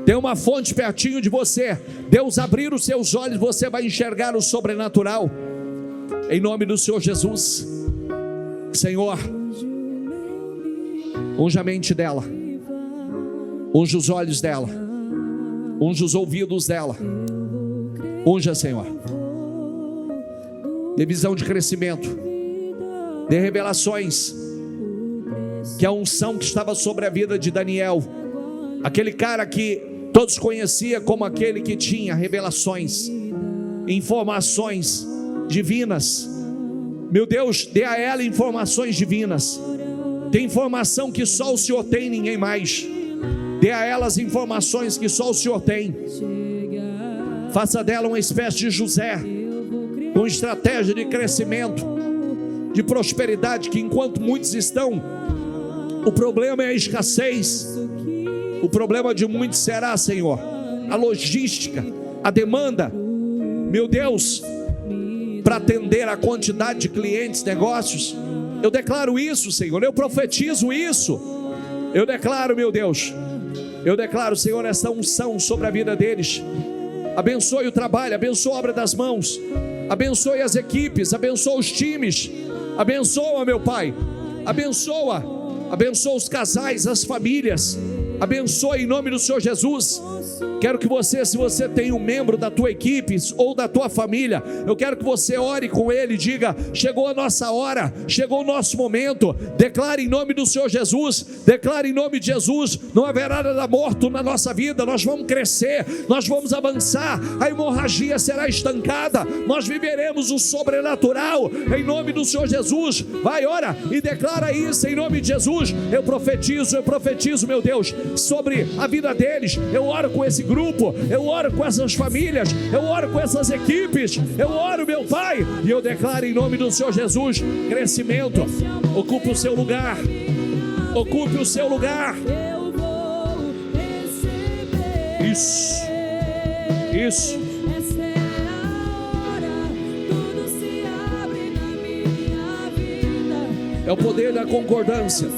Tem uma fonte pertinho de você, Deus abrir os seus olhos, você vai enxergar o sobrenatural. Em nome do Senhor Jesus. Senhor, unja a mente dela, unja os olhos dela, unja os ouvidos dela. Unja, Senhor. Dê visão de crescimento, dê revelações. Que a unção que estava sobre a vida de Daniel, aquele cara que todos conheciam como aquele que tinha revelações, informações divinas, meu Deus, dê a ela informações divinas. Tem informação que só o Senhor tem, ninguém mais. Dê a ela as informações que só o Senhor tem. Faça dela uma espécie de José, com estratégia de crescimento, de prosperidade, que enquanto muitos estão, o problema é a escassez. O problema de muitos será, Senhor, a logística, a demanda, meu Deus, para atender a quantidade de clientes, negócios. Eu declaro isso, Senhor, eu profetizo isso. Eu declaro, meu Deus, eu declaro, Senhor, essa unção sobre a vida deles. Abençoe o trabalho, abençoe a obra das mãos, abençoe as equipes, abençoe os times, abençoa, meu Pai, abençoa os casais, as famílias, abençoe em nome do Senhor Jesus. Quero que você, se você tem um membro da tua equipe ou da tua família, eu quero que você ore com ele e diga: chegou a nossa hora, chegou o nosso momento. Declare em nome do Senhor Jesus, declare em nome de Jesus, não haverá nada morto na nossa vida, nós vamos crescer, nós vamos avançar, a hemorragia será estancada, nós viveremos o sobrenatural, em nome do Senhor Jesus. Vai, ora e declara isso em nome de Jesus. Eu profetizo, meu Deus, sobre a vida deles. Eu oro com esse grupo, eu oro com essas famílias, eu oro com essas equipes, eu oro, meu Pai, e eu declaro em nome do Senhor Jesus, crescimento. Ocupe o seu lugar, ocupe o seu lugar. Isso. É o poder da concordância.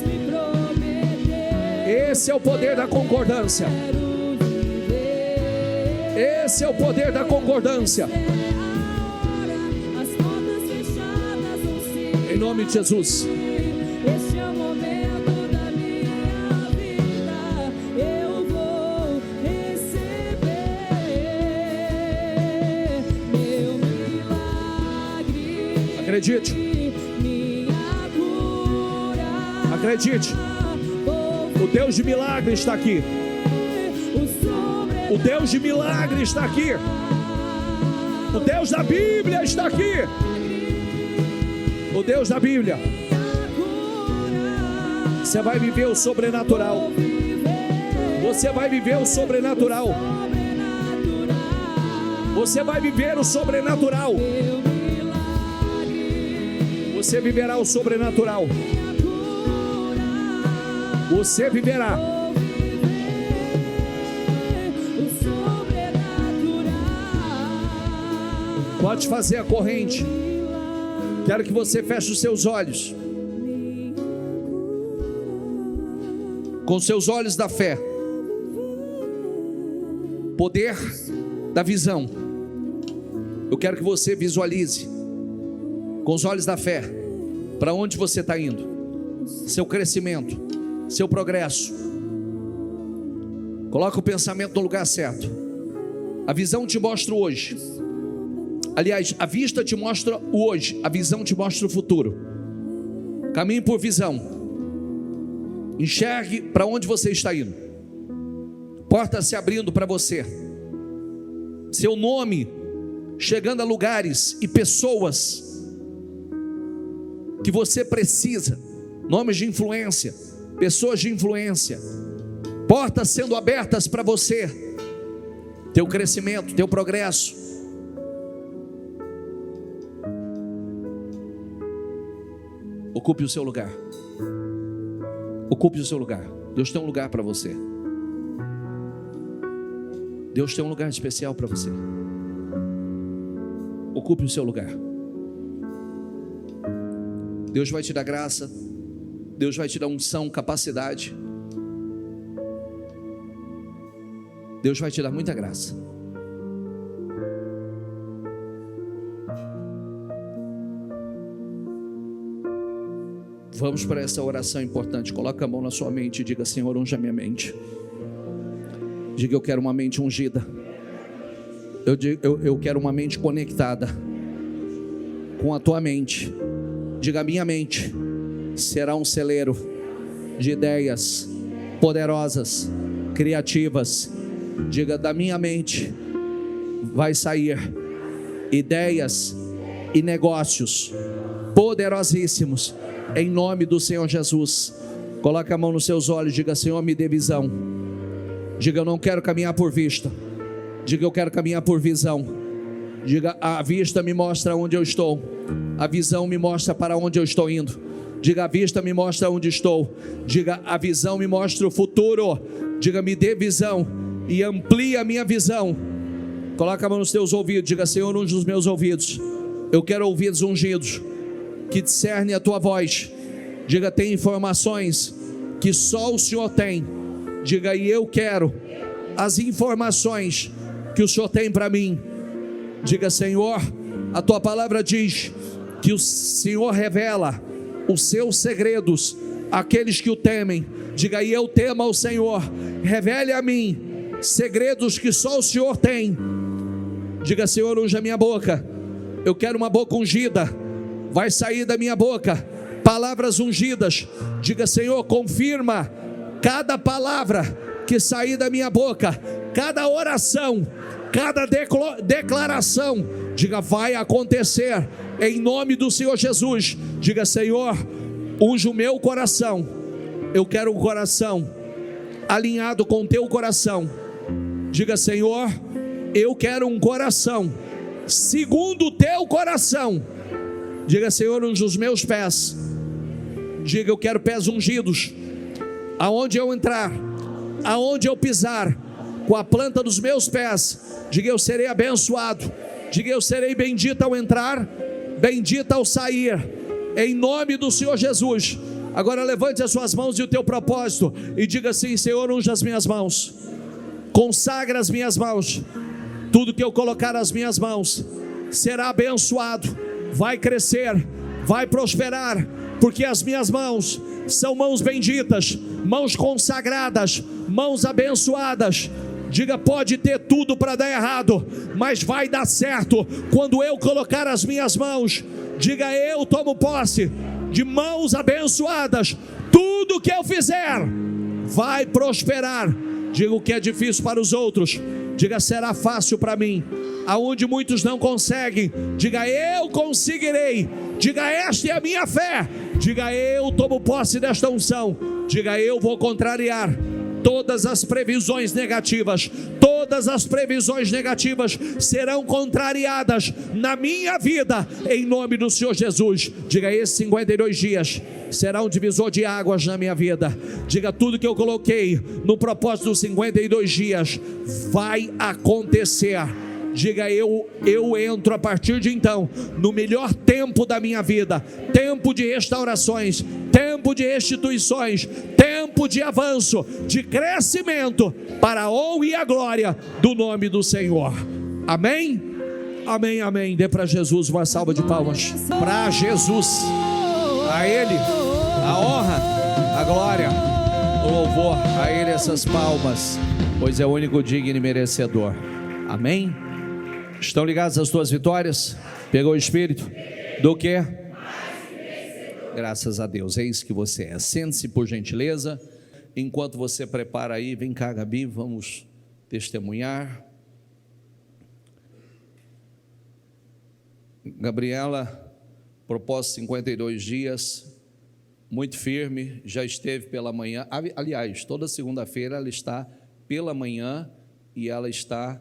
Esse é o poder da concordância. Esse é o poder da concordância. Em nome de Jesus. Este é o momento da minha vida. Eu vou receber meu milagre. Acredite. Minha cura. Acredite. O Deus de milagre está aqui. O Deus de milagre está aqui. O Deus da Bíblia está aqui. O Deus da Bíblia. Você vai viver o sobrenatural. Você vai viver o sobrenatural. Você vai viver o sobrenatural. Você viverá o sobrenatural. Você viverá. Pode fazer a corrente. Quero que você feche os seus olhos. Com seus olhos da fé. poder da visão. Eu quero que você visualize com os olhos da fé para onde você está indo, seu crescimento, seu progresso. Coloca o pensamento no lugar certo. A visão te mostra o hoje. Aliás, a vista te mostra o hoje, a visão te mostra o futuro. Caminhe por visão. Enxergue para onde você está indo. Porta se abrindo para você. Seu nome chegando a lugares e pessoas que você precisa. Nomes de influência, pessoas de influência. Portas sendo abertas para você. Teu crescimento, teu progresso. Ocupe o seu lugar. Ocupe o seu lugar. Deus tem um lugar para você. Deus tem um lugar especial para você. Ocupe o seu lugar. Deus vai te dar graça. Deus vai te dar unção, capacidade. Deus vai te dar muita graça. Vamos para essa oração importante. Coloca a mão na sua mente e diga: Senhor, unja minha mente. Diga: eu quero uma mente ungida. Eu quero uma mente conectada com a tua mente. Diga: minha mente será um celeiro de ideias poderosas, criativas. Diga: da minha mente vai sair ideias e negócios poderosíssimos, em nome do Senhor Jesus. Coloque a mão nos seus olhos. Diga: Senhor, me dê visão. Diga: eu não quero caminhar por vista. Diga: eu quero caminhar por visão. Diga: a vista me mostra onde eu estou, a visão me mostra para onde eu estou indo. Diga: a vista me mostra onde estou. Diga: a visão me mostra o futuro. Diga: me dê visão e amplie a minha visão. Coloca a mão nos teus ouvidos. Diga: Senhor, unge os meus ouvidos. Eu quero ouvidos ungidos que discernem a tua voz. Diga: tem informações que só o Senhor tem. Diga: e eu quero as informações que o Senhor tem para mim. Diga: Senhor, a tua palavra diz que o Senhor revela os seus segredos àqueles que o temem. Diga: e eu temo ao Senhor. Revele a mim segredos que só o Senhor tem. Diga: Senhor, unja a minha boca. Eu quero uma boca ungida. Vai sair da minha boca palavras ungidas. Diga: Senhor, confirma cada palavra que sair da minha boca, cada oração, cada declaração. Diga: vai acontecer em nome do Senhor Jesus. Diga: Senhor, unge o meu coração. Eu quero um coração alinhado com o teu coração. Diga: Senhor, eu quero um coração segundo o teu coração. Diga: Senhor, unge os meus pés. Diga: eu quero pés ungidos. Aonde eu entrar, aonde eu pisar, com a planta dos meus pés, diga: eu serei abençoado. Diga: eu serei bendito ao entrar, bendito ao sair, em nome do Senhor Jesus. Agora levante as suas mãos e o teu propósito e diga assim: Senhor, unge as minhas mãos, consagra as minhas mãos. Tudo que eu colocar nas minhas mãos será abençoado, vai crescer, vai prosperar, porque as minhas mãos são mãos benditas, mãos consagradas, mãos abençoadas. Diga: pode ter tudo para dar errado, mas vai dar certo quando eu colocar as minhas mãos. Diga: eu tomo posse de mãos abençoadas. Tudo que eu fizer vai prosperar. Diga: o que é difícil para os outros, diga: será fácil para mim. Aonde muitos não conseguem, diga: eu conseguirei. Diga: esta é a minha fé. Diga: eu tomo posse desta unção. Diga: eu vou contrariar todas as previsões negativas. Todas as previsões negativas serão contrariadas na minha vida, em nome do Senhor Jesus. Diga: esses 52 dias será um divisor de águas na minha vida. Diga: tudo que eu coloquei no propósito dos 52 dias vai acontecer. Diga: eu entro a partir de então no melhor tempo da minha vida, tempo de restaurações, tempo de restituições, tempo tempo de avanço, de crescimento, para a honra e a glória do nome do Senhor. Amém? Amém, amém. Dê para Jesus uma salva de palmas. Para Jesus, a Ele, a honra, a glória, o louvor, a Ele essas palmas, pois é o único digno e merecedor. Amém? Estão ligados às tuas vitórias? Pegou o Espírito? Do quê? Graças a Deus, é isso que você é. Sente-se por gentileza. Enquanto você prepara aí, vem cá, Gabi, vamos testemunhar. Gabriela, propósito 52 dias, muito firme, já esteve pela manhã. Aliás, toda segunda-feira ela está pela manhã e ela está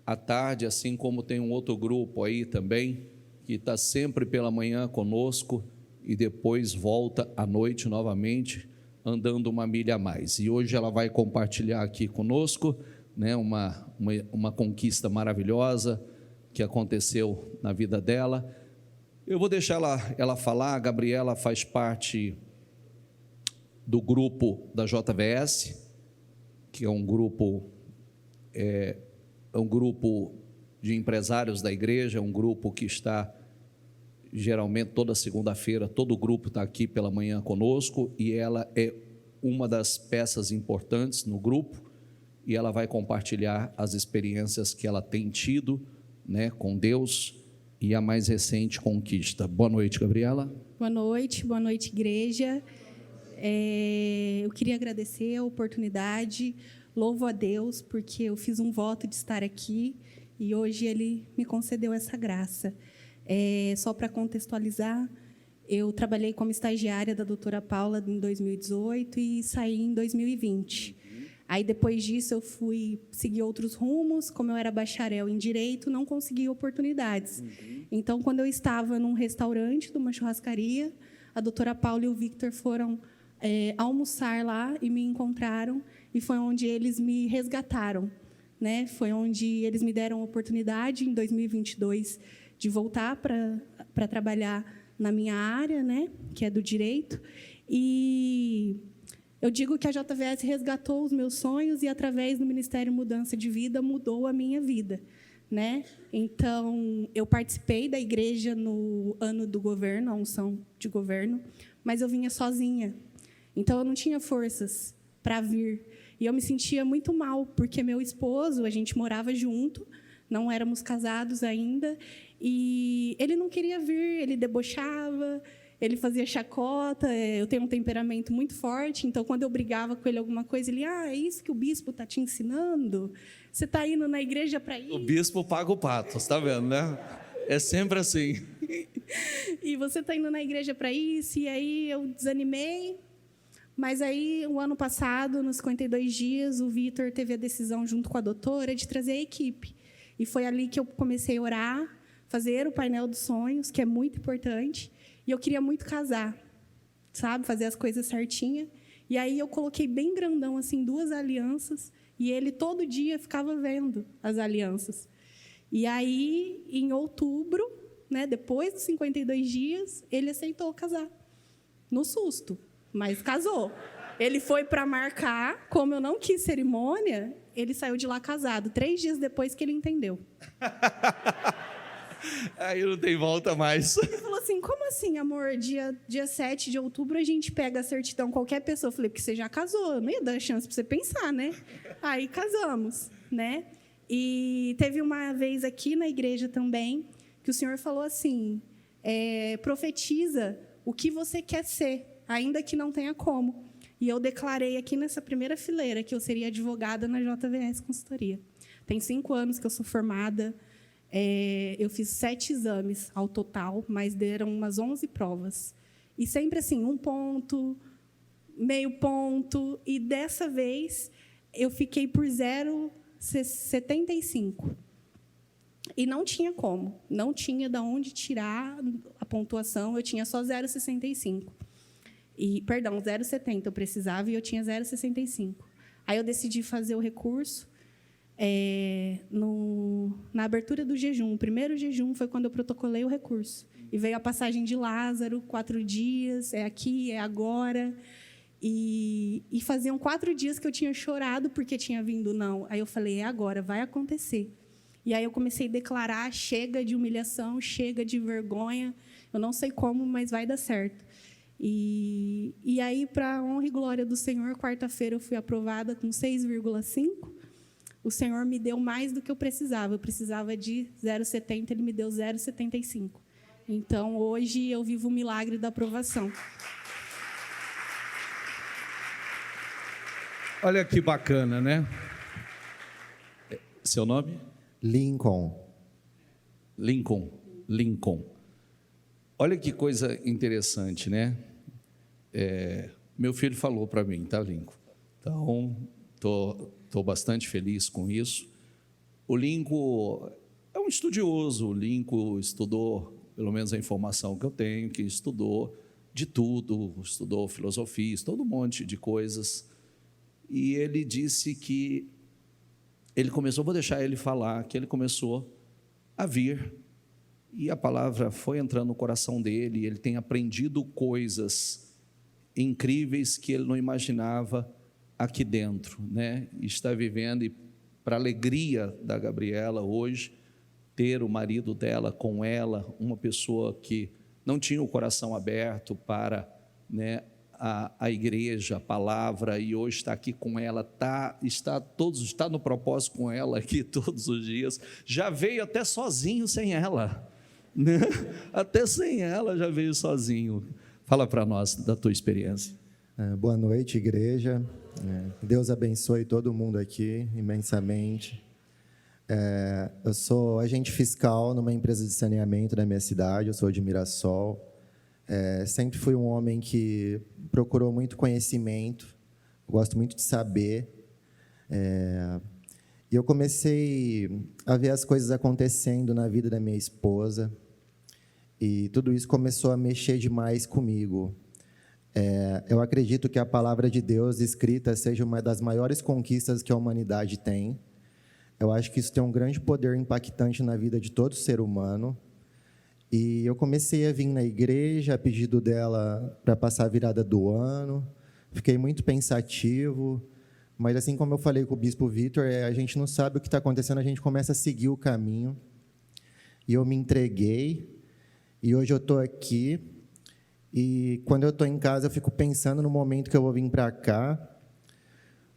à tarde, assim como tem um outro grupo aí também, que está sempre pela manhã conosco e depois volta à noite novamente, andando uma milha a mais. E hoje ela vai compartilhar aqui conosco, né, uma conquista maravilhosa que aconteceu na vida dela. Eu vou deixar ela falar. A Gabriela faz parte do grupo da JVS, que é um grupo de empresários da igreja, é um grupo que está geralmente toda segunda-feira, todo o grupo está aqui pela manhã conosco, e ela é uma das peças importantes no grupo, e ela vai compartilhar as experiências que ela tem tido, né, com Deus, e a mais recente conquista. Boa noite, Gabriela. Boa noite, igreja. Eu queria agradecer a oportunidade, louvo a Deus, porque eu fiz um voto de estar aqui, e hoje Ele me concedeu essa graça. Só para contextualizar, eu trabalhei como estagiária da doutora Paula em 2018 e saí em 2020. Aí, depois disso, eu fui seguir outros rumos. Como eu era bacharel em Direito, não consegui oportunidades. Então, quando eu estava num restaurante, numa churrascaria, a doutora Paula e o Victor foram almoçar lá e me encontraram, e foi onde eles me resgataram, né? Foi onde eles me deram a oportunidade, em 2022, de voltar para trabalhar na minha área, né, que é do direito. E eu digo que a JVS resgatou os meus sonhos e, através do Ministério Mudança de Vida, mudou a minha vida, né? Então, eu participei da igreja no ano do governo, a unção de governo, mas eu vinha sozinha. Então, eu não tinha forças para vir. E eu me sentia muito mal, porque meu esposo, a gente morava junto, não éramos casados ainda, e ele não queria vir, ele debochava, ele fazia chacota. Eu tenho um temperamento muito forte, então, quando eu brigava com ele alguma coisa, ele, é isso que o bispo está te ensinando? Você está indo na igreja para isso? O bispo paga o pato, você está vendo, né? É sempre assim. E você está indo na igreja para isso? E aí eu desanimei. Mas aí, o ano passado, nos 52 dias, o Vitor teve a decisão, junto com a doutora, de trazer a equipe. E foi ali que eu comecei a orar, fazer o painel dos sonhos, que é muito importante. E eu queria muito casar, sabe? Fazer as coisas certinha. E aí eu coloquei bem grandão, assim, 2 alianças, e ele todo dia ficava vendo as alianças. E aí, em outubro, né, depois dos 52 dias, ele aceitou casar. No susto, mas casou. Ele foi para marcar, como eu não quis cerimônia, ele saiu de lá casado, 3 dias depois que ele entendeu. Aí não tem volta mais. Ele falou assim, como assim, amor? Dia 7 de outubro a gente pega a certidão, qualquer pessoa. Eu falei, porque você já casou, eu não ia dar chance para você pensar, né? Aí casamos, né? E teve uma vez aqui na igreja também, que o Senhor falou assim, profetiza o que você quer ser, ainda que não tenha como. E eu declarei aqui nessa primeira fileira que eu seria advogada na JVS Consultoria. Tem 5 anos que eu sou formada. Eu fiz 7 exames ao total, mas deram umas 11 provas. E sempre assim, 1 ponto, meio ponto. E dessa vez, eu fiquei por 0,75. E não tinha como. Não tinha de onde tirar a pontuação. Eu tinha só 0,65. Perdão, 0,70 eu precisava e eu tinha 0,65. Aí eu decidi fazer o recurso. Na abertura do jejum, o primeiro jejum foi quando eu protocolei o recurso. E veio a passagem de Lázaro, 4 dias, é aqui, é agora. E faziam 4 dias que eu tinha chorado porque tinha vindo não. Aí eu falei, é agora, vai acontecer. E aí eu comecei a declarar, chega de humilhação, chega de vergonha. Eu não sei como, mas vai dar certo. E aí, para a honra e glória do Senhor, quarta-feira eu fui aprovada com 6,5. O Senhor me deu mais do que eu precisava. Eu precisava de 0,70, Ele me deu 0,75. Então, hoje, eu vivo o milagre da aprovação. Olha que bacana, né? Seu nome? Lincoln. Lincoln. Olha que coisa interessante, né? Meu filho falou para mim, tá, Lincoln? Então, tô bastante feliz com isso. O Lincoln é um estudioso. O Lincoln estudou, pelo menos a informação que eu tenho, que estudou de tudo, estudou filosofia, todo um monte de coisas. E ele disse que ele começou, vou deixar ele falar, que ele começou a vir, e a palavra foi entrando no coração dele, e ele tem aprendido coisas incríveis que ele não imaginava aqui dentro, né? E está vivendo, e para a alegria da Gabriela hoje, ter o marido dela com ela, uma pessoa que não tinha o coração aberto para, né, a igreja, a palavra, e hoje está aqui com ela, está no propósito com ela aqui todos os dias, já veio até sozinho sem ela, né? Até sem ela já veio sozinho. Fala para nós da tua experiência. Boa noite, igreja. Deus abençoe todo mundo aqui imensamente. Eu sou agente fiscal numa empresa de saneamento da minha cidade, eu sou de Mirassol. Sempre fui um homem que procurou muito conhecimento, gosto muito de saber. E eu comecei a ver as coisas acontecendo na vida da minha esposa, e tudo isso começou a mexer demais comigo. Eu acredito que a palavra de Deus escrita seja uma das maiores conquistas que a humanidade tem. Eu acho que isso tem um grande poder impactante na vida de todo ser humano. E eu comecei a vir na igreja a pedido dela para passar a virada do ano. Fiquei muito pensativo, mas assim como eu falei com o bispo Vitor, a gente não sabe o que está acontecendo, a gente começa a seguir o caminho. E eu me entreguei, e hoje eu estou aqui. E quando eu estou em casa, eu fico pensando no momento que eu vou vir para cá,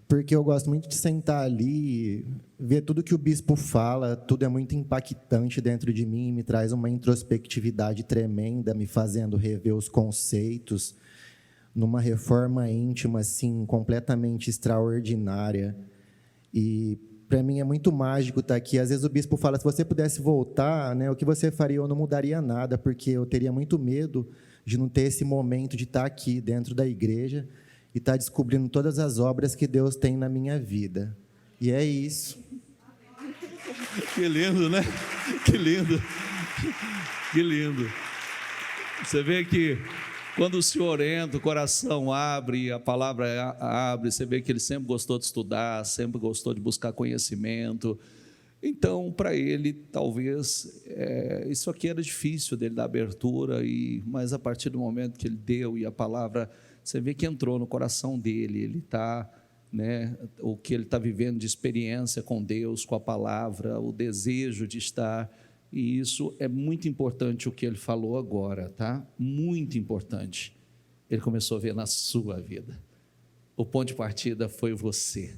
porque eu gosto muito de sentar ali, ver tudo que o bispo fala, tudo é muito impactante dentro de mim, me traz uma introspectividade tremenda, me fazendo rever os conceitos, numa reforma íntima, assim, completamente extraordinária. E, para mim, é muito mágico estar aqui. Às vezes o bispo fala, se você pudesse voltar, né, o que você faria? Eu não mudaria nada, porque eu teria muito medo de não ter esse momento de estar aqui dentro da igreja e estar descobrindo todas as obras que Deus tem na minha vida. E é isso. Que lindo, né? Que lindo. Que lindo. Você vê que quando o Senhor entra, o coração abre, a palavra abre, você vê que ele sempre gostou de estudar, sempre gostou de buscar conhecimento. Então, para ele, talvez, isso aqui era difícil dele dar abertura, mas a partir do momento que ele deu e a palavra, você vê que entrou no coração dele, ele está, né, o que ele está vivendo de experiência com Deus, com a palavra, o desejo de estar, e isso é muito importante o que ele falou agora, tá? Muito importante. Ele começou a ver na sua vida. O ponto de partida foi você.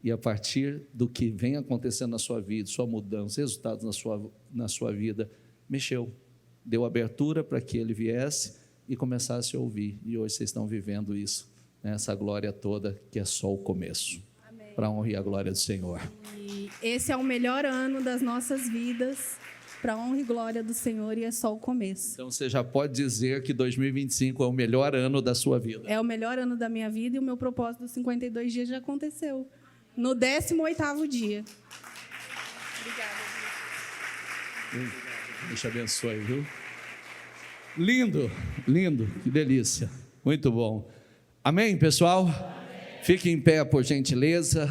E a partir do que vem acontecendo na sua vida, sua mudança, resultados na sua vida, mexeu, deu abertura para que ele viesse e começasse a ouvir. E hoje vocês estão vivendo isso, né? Essa glória toda que é só o começo. Para a honra e a glória do Senhor. E esse é o melhor ano das nossas vidas, para a honra e glória do Senhor, e é só o começo. Então você já pode dizer que 2025 é o melhor ano da sua vida. É o melhor ano da minha vida, e o meu propósito dos 52 dias já aconteceu. No 18º dia. Obrigada. Deus te abençoe, viu? Lindo, lindo, que delícia. Muito bom. Amém, pessoal? Amém. Fiquem em pé, por gentileza.